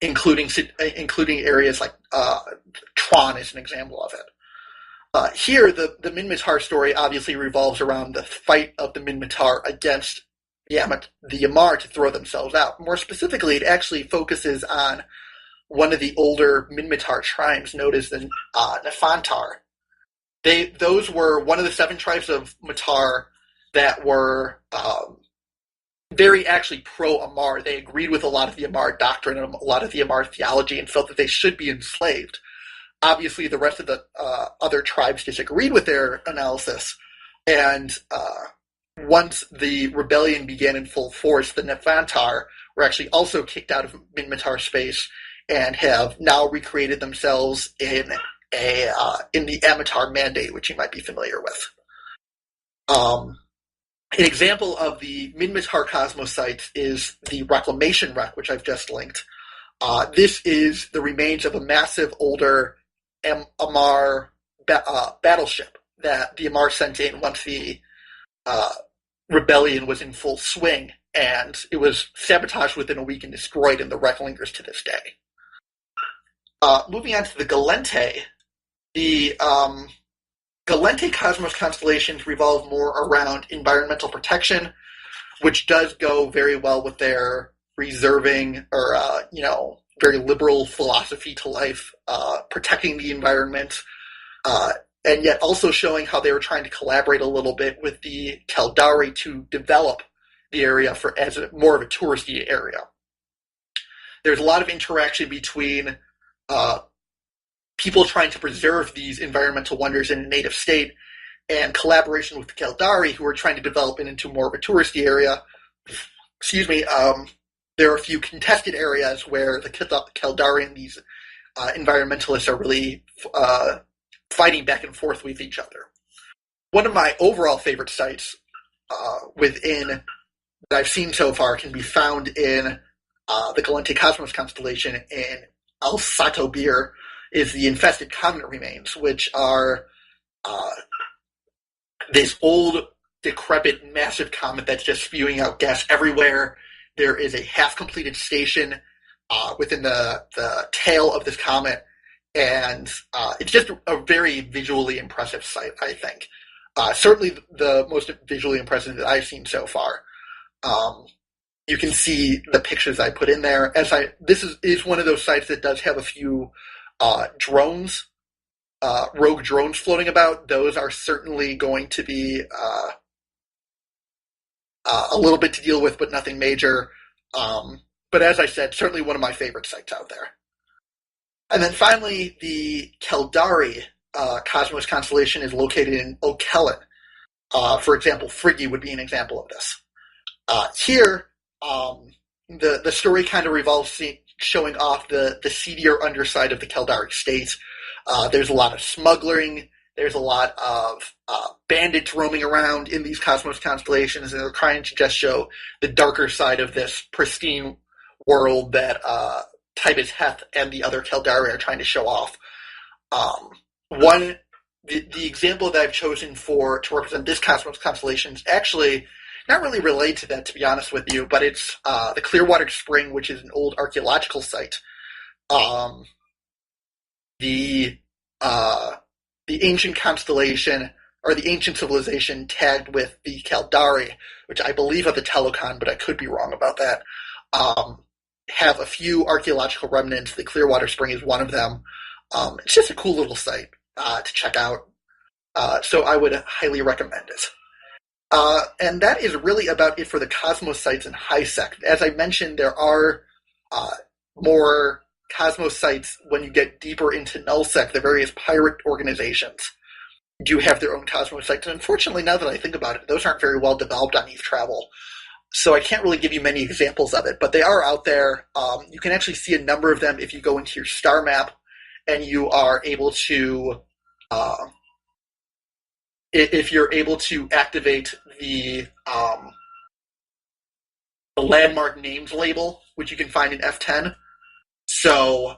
including areas like Tron is an example of it. Here, the Minmatar story obviously revolves around the fight of the Minmatar against the Amar to throw themselves out. More specifically, it actually focuses on one of the older Minmatar tribes known as the Nefantar. Those were one of the 7 tribes of Matar that were very actually pro-Amar. They agreed with a lot of the Amar doctrine and a lot of the Amar theology and felt that they should be enslaved. Obviously, the rest of the other tribes disagreed with their analysis, and once the rebellion began in full force, the Nefantar were actually also kicked out of Minmatar space and have now recreated themselves in the Amatar Mandate, which you might be familiar with. An example of the Minmatar Cosmos sites is the Reclamation Wreck, which I've just linked. This is the remains of a massive older Amar battleship that the Amar sent in once the rebellion was in full swing, and it was sabotaged within a week and destroyed, and the wreck lingers to this day. Moving on to the Gallente, the Gallente Cosmos constellations revolve more around environmental protection, which does go very well with their reserving or, very liberal philosophy to life, protecting the environment, and yet also showing how they were trying to collaborate a little bit with the Caldari to develop the area as more of a touristy area. There's a lot of interaction between people trying to preserve these environmental wonders in a native state and collaboration with the Caldari, who are trying to develop it into more of a touristy area. There are a few contested areas where the Caldari and these environmentalists are really fighting back and forth with each other. One of my overall favorite sites within that I've seen so far can be found in the Gallente Cosmos constellation in Alsato Bir, is the infested comet remains, which are this old, decrepit, massive comet that's just spewing out gas everywhere. There is a half-completed station within the tail of this comet, and it's just a very visually impressive site, I think. Certainly the most visually impressive that I've seen so far. You can see the pictures I put in there. This is one of those sites that does have a few drones, rogue drones floating about. Those are certainly going to be a little bit to deal with, but nothing major. But as I said, certainly one of my favorite sites out there. And then finally, the Caldari Cosmos constellation is located in O'Kellen. For example, Friggy would be an example of this. Here, the story kind of revolves showing off the seedier underside of the Caldari state. There's a lot of smuggling. There's a lot of bandits roaming around in these Cosmos constellations, and they're trying to just show the darker side of this pristine world that Tibus Heth and the other Caldari are trying to show off. The example that I've chosen to represent this Cosmos constellation is actually not really related to that, to be honest with you, but it's the Clearwater Spring, which is an old archaeological site. The ancient constellation, or the ancient civilization tagged with the Caldari, which I believe are the Telecon, but I could be wrong about that, have a few archaeological remnants. The Clearwater Spring is one of them. It's just a cool little site to check out, so I would highly recommend it. And that is really about it for the Cosmos sites in HiSec. As I mentioned, there are more Cosmos sites when you get deeper into NullSec. The various pirate organizations do have their own Cosmos sites. And unfortunately, now that I think about it, those aren't very well developed on Eve Travel. So I can't really give you many examples of it, but they are out there. You can actually see a number of them if you go into your star map and you are able to, if you're able to activate the landmark names label, which you can find in F10. So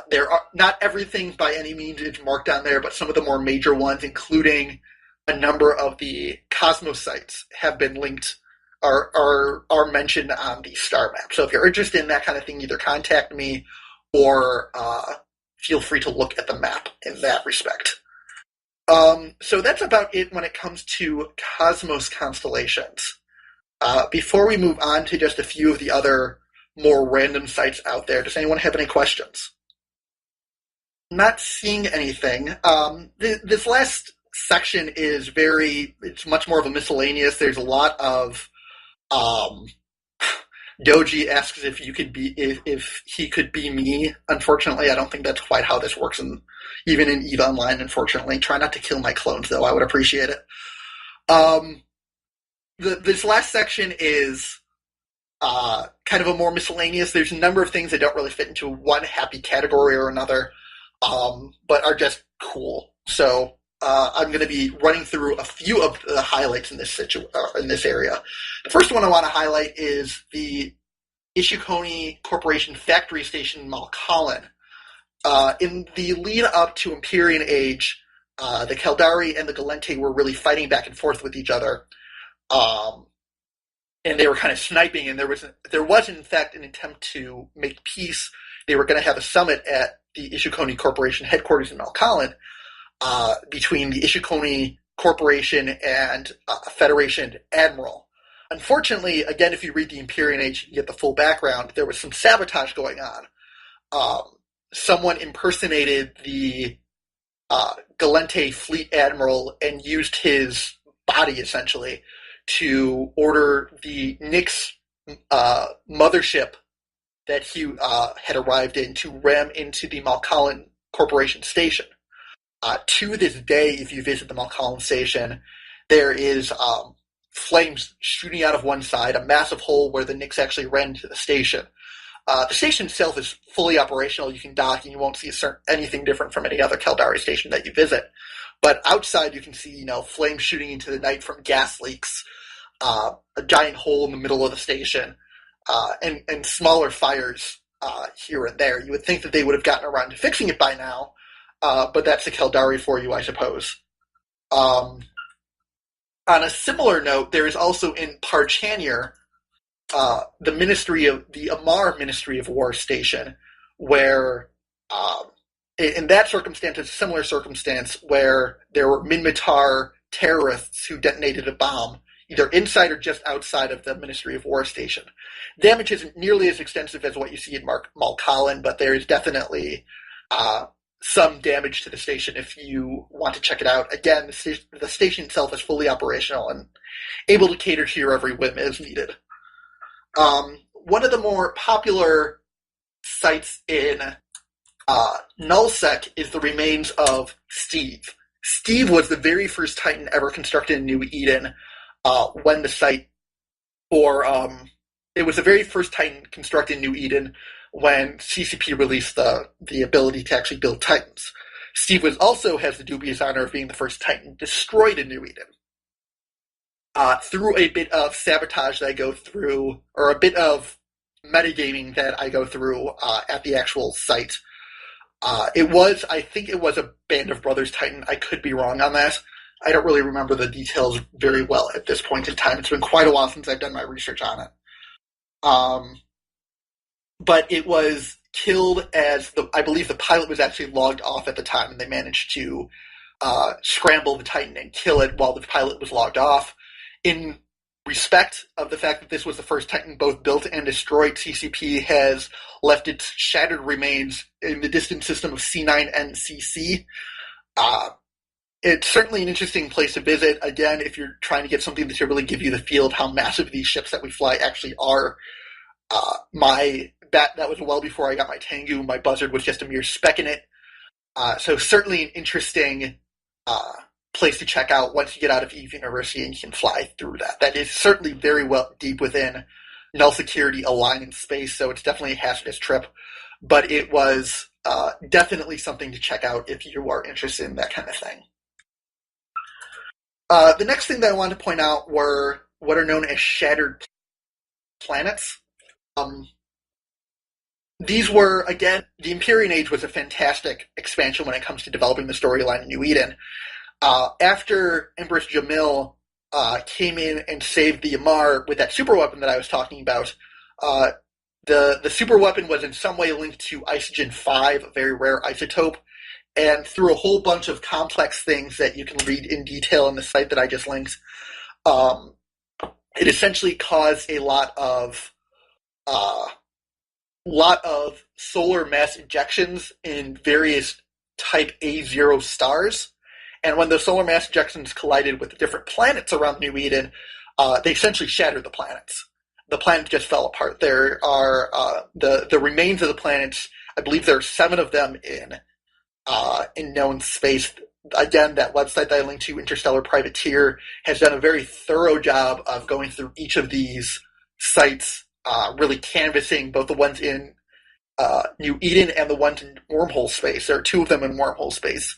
there are not everything by any means is marked on there, but some of the more major ones, including a number of the Cosmos sites, have been linked or are mentioned on the star map. So if you're interested in that kind of thing, either contact me or feel free to look at the map in that respect. So that's about it when it comes to Cosmos constellations. Before we move on to just a few of the other more random sites out there, does anyone have any questions? Not seeing anything. This last section is it's much more of a miscellaneous. There's a lot of Doji asks if he could be me. Unfortunately, I don't think that's quite how this works, even in EVE Online, unfortunately. Try not to kill my clones, though. I would appreciate it. This last section is kind of a more miscellaneous. There's a number of things that don't really fit into one happy category or another, but are just cool. So I'm going to be running through a few of the highlights in this area. The first one I want to highlight is the Ishikoni Corporation factory station in Malcolin. In the lead up to Empyrean Age, the Caldari and the Gallente were really fighting back and forth with each other. And they were kind of sniping, and there was in fact an attempt to make peace. They were going to have a summit at the Ishikoni Corporation headquarters in Malcolin between the Ishikoni Corporation and Federation Admiral. Unfortunately, again, if you read the Empyrean Age, you get the full background. There was some sabotage going on. Someone impersonated the Gallente fleet admiral and used his body, essentially, to order the Nix mothership that he had arrived in to ram into the Malcolin Corporation station. To this day, if you visit the Malcolin station, there is flames shooting out of one side, a massive hole where the Nix actually ran into the station. The station itself is fully operational. You can dock and you won't see anything different from any other Caldari station that you visit. But outside you can see, flames shooting into the night from gas leaks, a giant hole in the middle of the station, and smaller fires here and there. You would think that they would have gotten around to fixing it by now, but that's the Caldari for you, I suppose. On a similar note, there is also in Parchanir the Amar Ministry of War station, where in that circumstance, it's a similar circumstance where there were Minmatar terrorists who detonated a bomb, either inside or just outside of the Ministry of War station. Damage isn't nearly as extensive as what you see in Malcolin, but there is definitely some damage to the station if you want to check it out. Again, the station itself is fully operational and able to cater to your every whim as needed. One of the more popular sites in Nullsec is the remains of Steve. Steve was the very first Titan ever constructed in New Eden when the site, it was the very first Titan constructed in New Eden when CCP released the ability to actually build Titans. Steve also has the dubious honor of being the first Titan destroyed in New Eden. Through a bit of sabotage that I go through, or a bit of metagaming that I go through at the actual site. I think it was a Band of Brothers Titan. I could be wrong on that. I don't really remember the details very well at this point in time. It's been quite a while since I've done my research on it. But it was killed I believe the pilot was actually logged off at the time, and they managed to scramble the Titan and kill it while the pilot was logged off. In respect of the fact that this was the first Titan both built and destroyed, CCP has left its shattered remains in the distant system of C9NCC. It's certainly an interesting place to visit. Again, if you're trying to get something to really give you the feel of how massive these ships that we fly actually are. That was well before I got my Tengu. My Buzzard was just a mere speck in it. So certainly an interesting place to check out once you get out of Eve University and you can fly through that. That is certainly very well deep within null security aligned in space, so it's definitely a hazardous trip. But it was definitely something to check out if you are interested in that kind of thing. The next thing that I wanted to point out were what are known as shattered planets. These were, again, the Empyrean Age was a fantastic expansion when it comes to developing the storyline in New Eden. After Empress Jamil came in and saved the Amar with that super weapon that I was talking about, the super weapon was in some way linked to Isogen 5, a very rare isotope, and through a whole bunch of complex things that you can read in detail on the site that I just linked, it essentially caused a lot of solar mass ejections in various type A0 stars. And when those solar mass ejections collided with the different planets around New Eden, they essentially shattered the planets. The planets just fell apart. There are the remains of the planets. I believe there are 7 of them in known space. Again, that website that I linked to, Interstellar Privateer, has done a very thorough job of going through each of these sites, really canvassing both the ones in New Eden and the ones in wormhole space. There are 2 of them in wormhole space.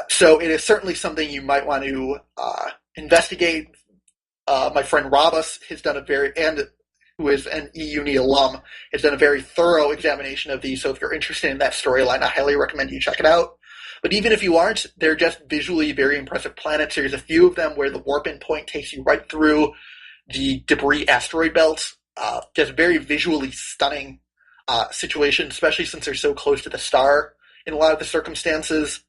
So it is certainly something you might want to investigate. My friend Rabas has done who is an E-UNI alum, has done a very thorough examination of these. So if you're interested in that storyline, I highly recommend you check it out. But even if you aren't, they're just visually very impressive planets. There's a few of them where the warp-in point takes you right through the debris asteroid belt. Just very visually stunning situation, especially since they're so close to the star in a lot of the circumstances.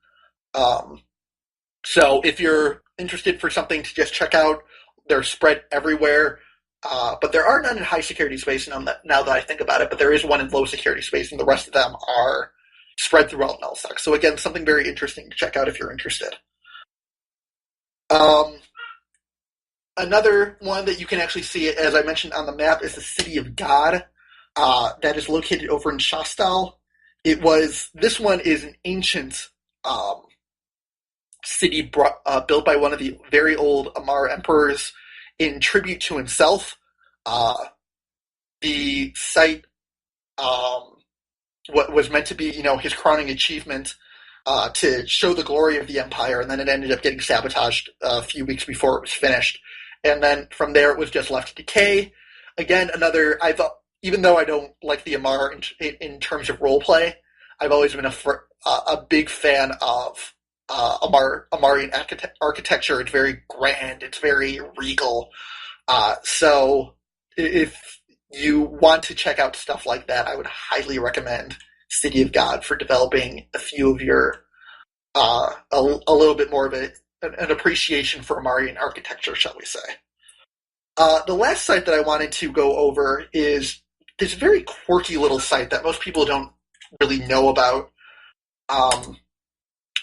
So if you're interested for something to just check out, they're spread everywhere. But there are none in high security space now that I think about it, but there is one in low security space, and the rest of them are spread throughout nullsec. So again, something very interesting to check out if you're interested. Another one that you can actually see, as I mentioned on the map, is the City of God. That is located over in Shastal. This one is an ancient city built by one of the very old Amar emperors in tribute to himself. The site what was meant to be, his crowning achievement to show the glory of the empire, and then it ended up getting sabotaged a few weeks before it was finished. And then from there, it was just left to decay. Again, even though I don't like the Amar in terms of roleplay, I've always been a big fan of Amarian architecture. It's very grand. It's very regal. So if you want to check out stuff like that, I would highly recommend City of God for developing a few of your a little bit more of an appreciation for Amarian architecture, shall we say. The last site that I wanted to go over is this very quirky little site that most people don't really know about.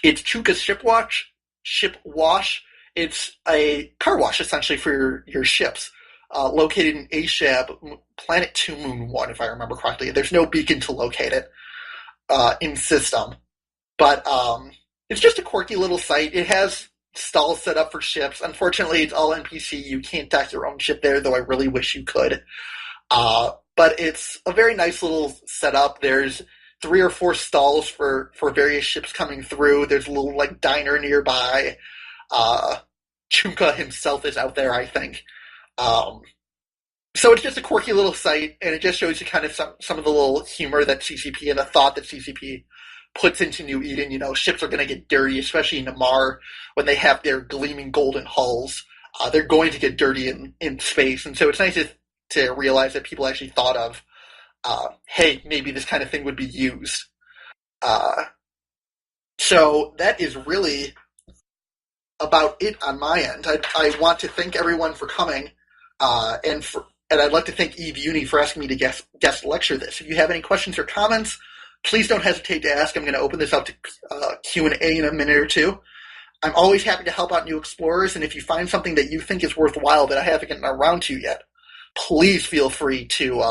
It's Chunka's Ship Wash. It's a car wash, essentially, for your ships. Located in Ashab, Planet 2, Moon 1, if I remember correctly. There's no beacon to locate it in system. But it's just a quirky little site. It has stalls set up for ships. Unfortunately, it's all NPC. You can't dock your own ship there, though I really wish you could. But it's a very nice little setup. There's 3 or 4 stalls for various ships coming through. There's a little diner nearby. Chunka himself is out there, I think. So it's just a quirky little site, and it just shows you kind of some of the little humor that CCP and the thought that CCP puts into New Eden. Ships are going to get dirty, especially in Amar, when they have their gleaming golden hulls. They're going to get dirty in space, and so it's nice to realize that people actually thought of, hey, maybe this kind of thing would be used. So that is really about it on my end. I want to thank everyone for coming, and I'd like to thank E-UNI for asking me to guest lecture this. If you have any questions or comments, please don't hesitate to ask. I'm going to open this up to Q&A in a minute or two. I'm always happy to help out new explorers, and if you find something that you think is worthwhile that I haven't gotten around to yet, please feel free to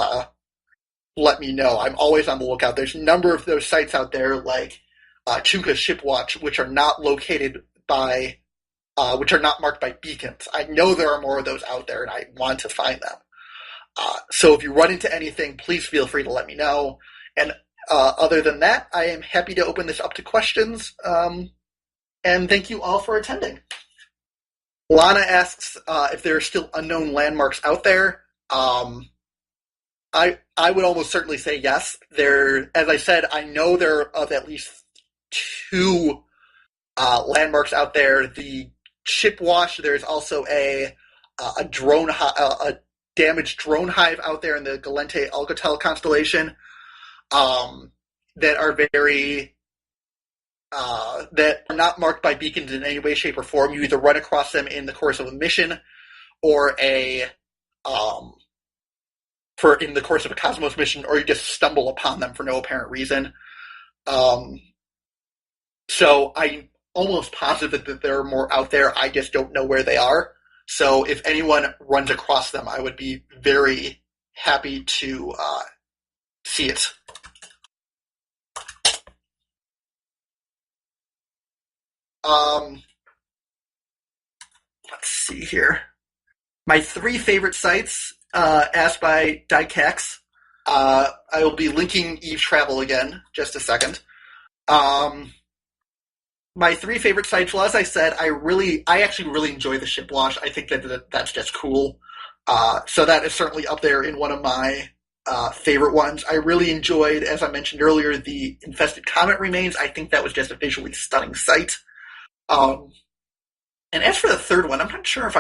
let me know. I'm always on the lookout. There's a number of those sites out there, like Chunka Shipwatch, which are not located by, which are not marked by beacons. I know there are more of those out there, and I want to find them. So if you run into anything, please feel free to let me know. And other than that, I am happy to open this up to questions. And thank you all for attending. Lana asks if there are still unknown landmarks out there. I would almost certainly say yes. As I said, I know there are of at least 2 landmarks out there. The Ship Wash. There's also a damaged drone hive out there in the Gallente Alcatel constellation that are that are not marked by beacons in any way, shape, or form. You either run across them in the course of a mission or in the course of a Cosmos mission, or you just stumble upon them for no apparent reason. So I'm almost positive that there are more out there. I just don't know where they are. So if anyone runs across them, I would be very happy to see it. Let's see here. My 3 favorite sites, asked by Dykex. I will be linking Eve Travel again, just a second. My 3 favorite sites, well, as I said, I actually really enjoy the Ship Wash. I think that's just cool. So that is certainly up there in one of my favorite ones. I really enjoyed, as I mentioned earlier, the Infested Comet Remains. I think that was just a visually stunning site. And as for the 3rd one, I'm not sure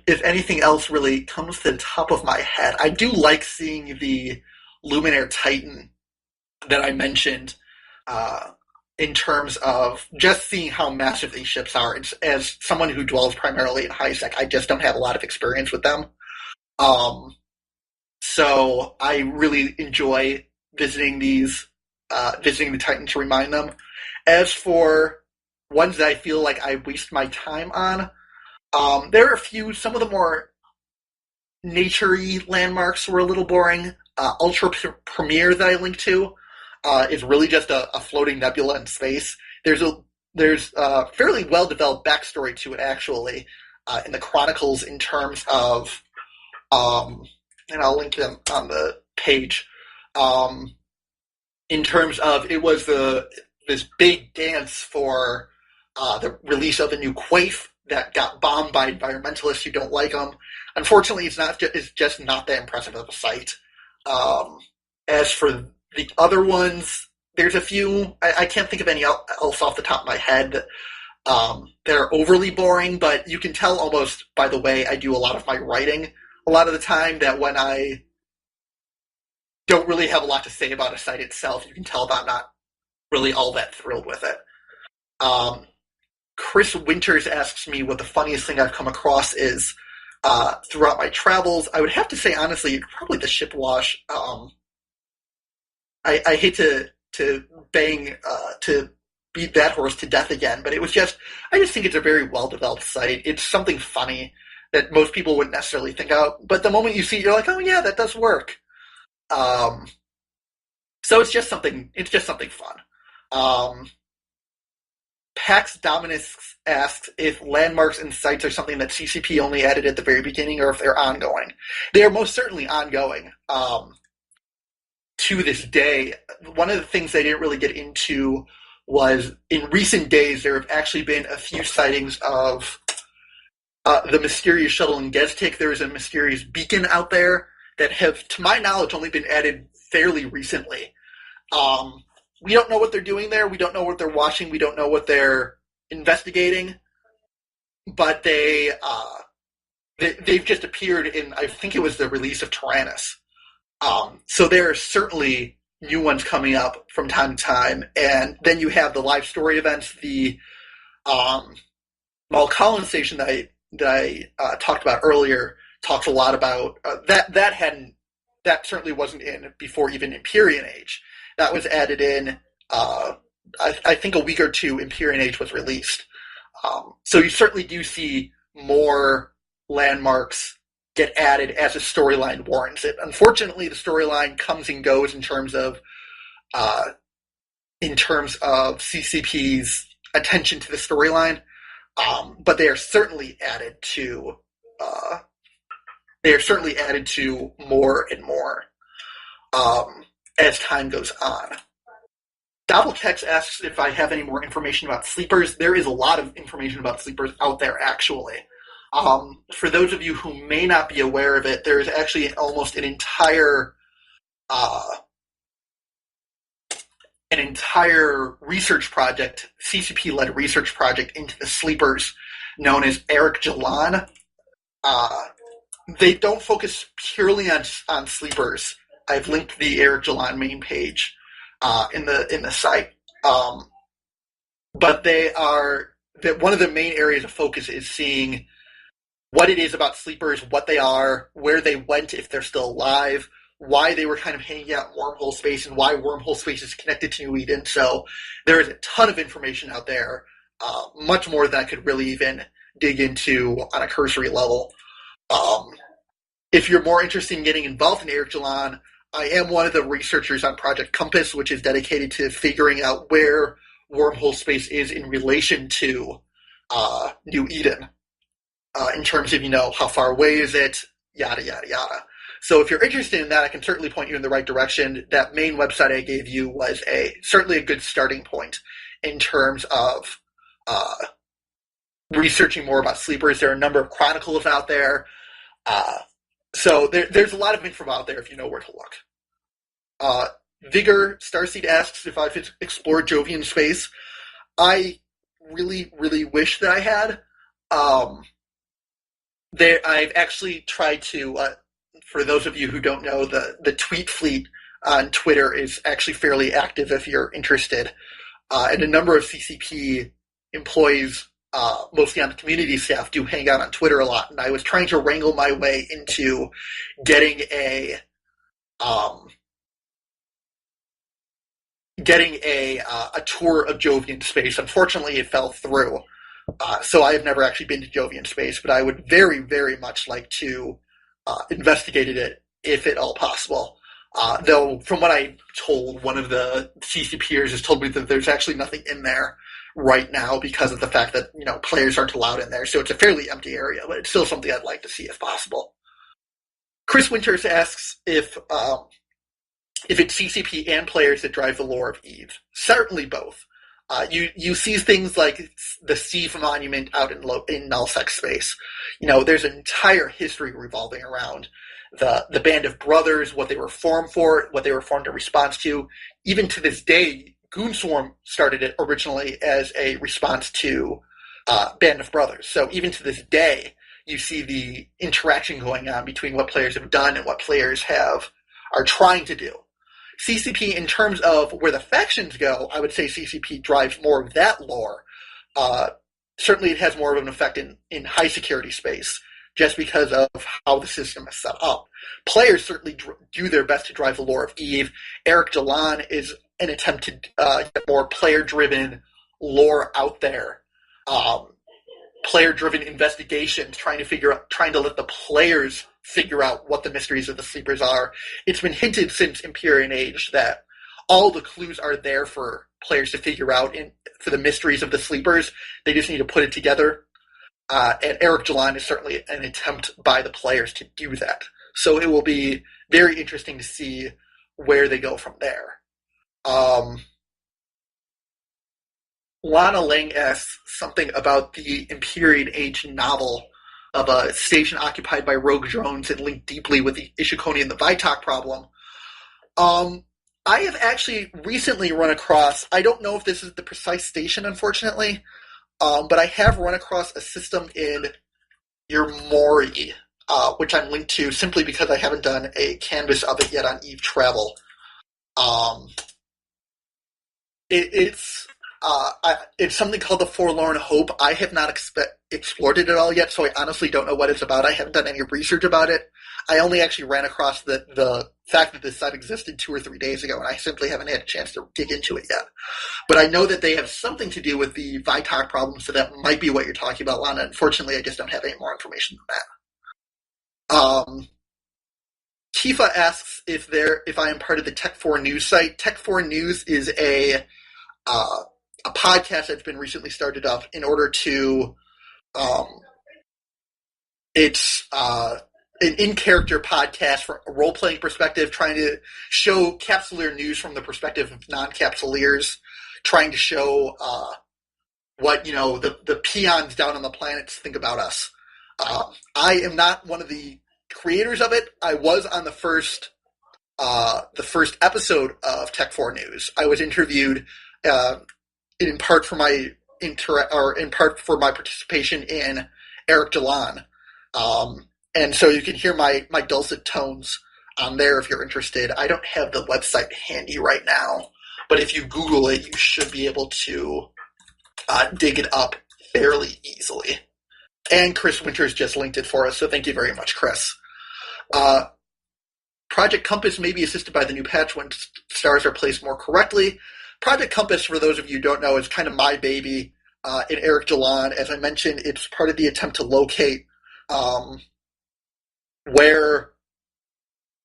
if anything else really comes to the top of my head. I do like seeing the Luminaire Titan that I mentioned in terms of just seeing how massive these ships are. As someone who dwells primarily in high sec, I just don't have a lot of experience with them. So I really enjoy visiting visiting the Titan to remind them. As for ones that I feel like I waste my time on, there are a few. Some of the more nature-y landmarks were a little boring. Ultra Premier that I linked to is really just a floating nebula in space. There's a fairly well-developed backstory to it, actually, in the chronicles in terms of, and I'll link them on the page, in terms of it was this big dance for the release of a new Quaif that got bombed by environmentalists who don't like them. Unfortunately, it's just not that impressive of a site. As for the other ones, there's a few. I can't think of any else off the top of my head that are overly boring, but you can tell almost by the way I do a lot of my writing a lot of the time that when I don't really have a lot to say about a site itself, you can tell that I'm not really all that thrilled with it. Chris Winters asks me what the funniest thing I've come across is throughout my travels. I would have to say, honestly, probably the ship wash. I hate to bang to beat that horse to death again, but I just think it's a very well-developed site. It's something funny that most people wouldn't necessarily think out, but the moment you see it, you're like, oh yeah, that does work. So it's just something fun. Pax Dominus asks if landmarks and sites are something that CCP only added at the very beginning or if they're ongoing. They are most certainly ongoing to this day. One of the things they didn't really get into was in recent days there have actually been a few sightings of the mysterious shuttle in Geztik. There is a mysterious beacon out there that have, to my knowledge, only been added fairly recently. We don't know what they're doing there. We don't know what they're watching. We don't know what they're investigating. But they've just appeared in, I think it was the release of Tyrannus. So there are certainly new ones coming up from time to time. And then you have the live story events. The Mulholland Station that I talked about earlier talks a lot about that certainly wasn't in before even Empyrean Age. That was added in, I think a week or two Empyrean Age was released. So you certainly do see more landmarks get added as the storyline warrants it. Unfortunately, the storyline comes and goes in terms of CCP's attention to the storyline, but they are certainly added to more and more as time goes on. Doppelkex asks if I have any more information about sleepers. There is a lot of information about sleepers out there, actually. For those of you who may not be aware of it, there is actually almost an entire research project, CCP-led research project into the sleepers known as Eric Jalan. They don't focus purely on sleepers. I've linked the Eric Jalan main page in the site, but one of the main areas of focus is seeing what it is about sleepers, what they are, where they went if they're still alive, why they were kind of hanging out in wormhole space, and why wormhole space is connected to New Eden. So there is a ton of information out there, much more than I could really even dig into on a cursory level. If you're more interested in getting involved in Eric Jalan, I am one of the researchers on Project Compass, which is dedicated to figuring out where wormhole space is in relation to New Eden, in terms of, how far away is it, yada, yada, yada. So if you're interested in that, I can certainly point you in the right direction. That main website I gave you was certainly a good starting point in terms of researching more about sleepers. There are a number of chronicles out there. So there's a lot of info out there if you know where to look. Vigor Starseed asks if I've explored Jovian space. I really, really wish that I had. I've actually tried to, for those of you who don't know, the tweet fleet on Twitter is actually fairly active if you're interested. and a number of CCP employees, mostly on the community staff, do hang out on Twitter a lot. And I was trying to wrangle my way into getting a tour of Jovian space. Unfortunately, it fell through. So I have never actually been to Jovian space, but I would very, very much like to investigate it if at all possible. Though, from what I told, one of the CCPers has told me that there's actually nothing in there right now because of the fact that, players aren't allowed in there. So it's a fairly empty area, but it's still something I'd like to see if possible. Chris Winters asks if it's CCP and players that drive the lore of Eve. Certainly both. You see things like the Steve Monument out in Nullsec space. There's an entire history revolving around the Band of Brothers, what they were formed for, what they were formed in response to. Even to this day, Goonswarm started it originally as a response to Band of Brothers. So even to this day, you see the interaction going on between what players have done and what players are trying to do. CCP, in terms of where the factions go, I would say CCP drives more of that lore. Certainly it has more of an effect in high security space, just because of how the system is set up. Players certainly do their best to drive the lore of Eve. Eric Jalan is an attempt to get more player-driven lore out there. Player-driven investigations, trying to let the players figure out what the mysteries of the sleepers are. It's been hinted since Empyrean Age that all the clues are there for players to figure out for the mysteries of the sleepers. They just need to put it together. And Eric Jalan is certainly an attempt by the players to do that. So it will be very interesting to see where they go from there. Lana Lang asks something about the Empyrean Age novel of a station occupied by rogue drones and linked deeply with the Ishikoni and the Vitok problem. I have actually recently run across, I don't know if this is the precise station, unfortunately, but I have run across a system in Yermori, which I'm linked to simply because I haven't done a canvas of it yet on Eve Travel. It's something called the Forlorn Hope. I have not explored it at all yet, so I honestly don't know what it's about. I haven't done any research about it. I only actually ran across the fact that this site existed 2 or 3 days ago, and I simply haven't had a chance to dig into it yet. But I know that they have something to do with the Vitok problem, so that might be what you're talking about, Lana. Unfortunately, I just don't have any more information than that. Kifa asks if I am part of the Tech4 News site. Tech4 News is a podcast that's been recently started up in order to it's an in-character podcast from a role-playing perspective, trying to show capsuleer news from the perspective of non-capsuleers, trying to show what the peons down on the planets think about us. I am not one of the creators of it. I was on the first episode of Tech4 News. I was interviewed in part for my participation in Eric Jalan. And so you can hear my dulcet tones on there if you're interested. I don't have the website handy right now, but if you Google it, you should be able to dig it up fairly easily. And Chris Winters just linked it for us, so thank you very much, Chris. Project Compass may be assisted by the new patch when stars are placed more correctly. Project Compass, for those of you who don't know, is kind of my baby in Eric Jalan. As I mentioned, it's part of the attempt to locate where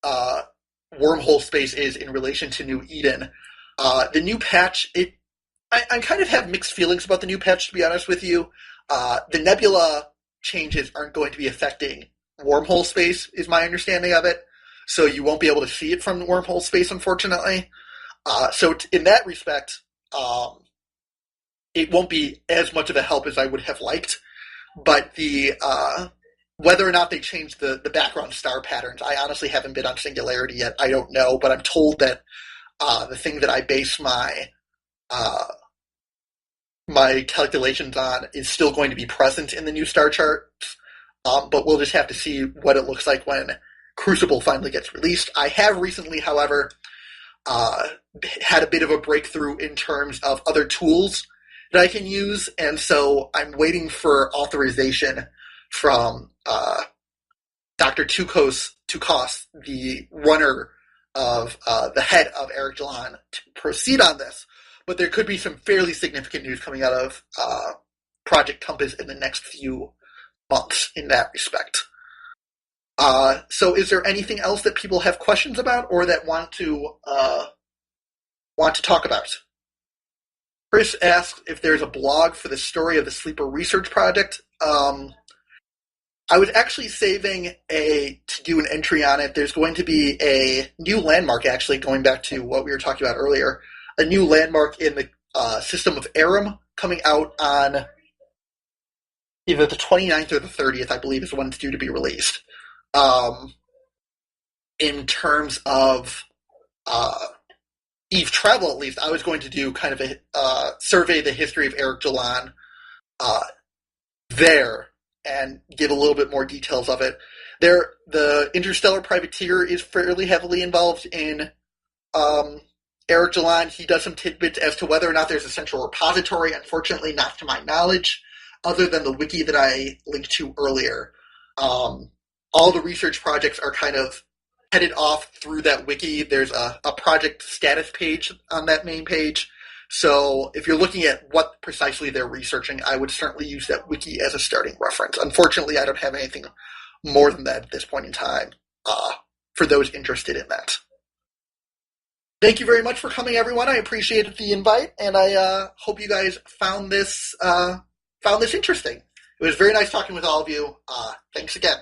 wormhole space is in relation to New Eden. The new patch, I kind of have mixed feelings about the new patch, to be honest with you. The Nebula changes aren't going to be affecting wormhole space, is my understanding of it. So you won't be able to see it from wormhole space, unfortunately. So in that respect, it won't be as much of a help as I would have liked. But whether or not they changed the background star patterns, I honestly haven't been on Singularity yet. I don't know, but I'm told that the thing that I base my calculations on is still going to be present in the new star charts. But we'll just have to see what it looks like when Crucible finally gets released. I have recently, however, had a bit of a breakthrough in terms of other tools that I can use, and so I'm waiting for authorization from Dr. Tukos, the runner of the head of Eric Jalan, to proceed on this. But there could be some fairly significant news coming out of Project Compass in the next few months in that respect. So is there anything else that people have questions about or that want to talk about? Chris asks if there's a blog for the story of the Sleeper Research Project. I was actually saving to do an entry on it. There's going to be a new landmark, actually, going back to what we were talking about earlier, a new landmark in the system of Aram coming out on either the 29th or the 30th, I believe, is when it's due to be released. In terms of Eve travel, at least, I was going to do kind of a survey the history of Eric Jalan there and give a little bit more details of it. The Interstellar Privateer is fairly heavily involved in Eric Jalan. He does some tidbits as to whether or not there's a central repository. Unfortunately, not to my knowledge, other than the wiki that I linked to earlier. All the research projects are kind of headed off through that wiki. There's a project status page on that main page. So if you're looking at what precisely they're researching, I would certainly use that wiki as a starting reference. Unfortunately, I don't have anything more than that at this point in time for those interested in that. Thank you very much for coming, everyone. I appreciated the invite, and I hope you guys found this interesting. It was very nice talking with all of you. Thanks again.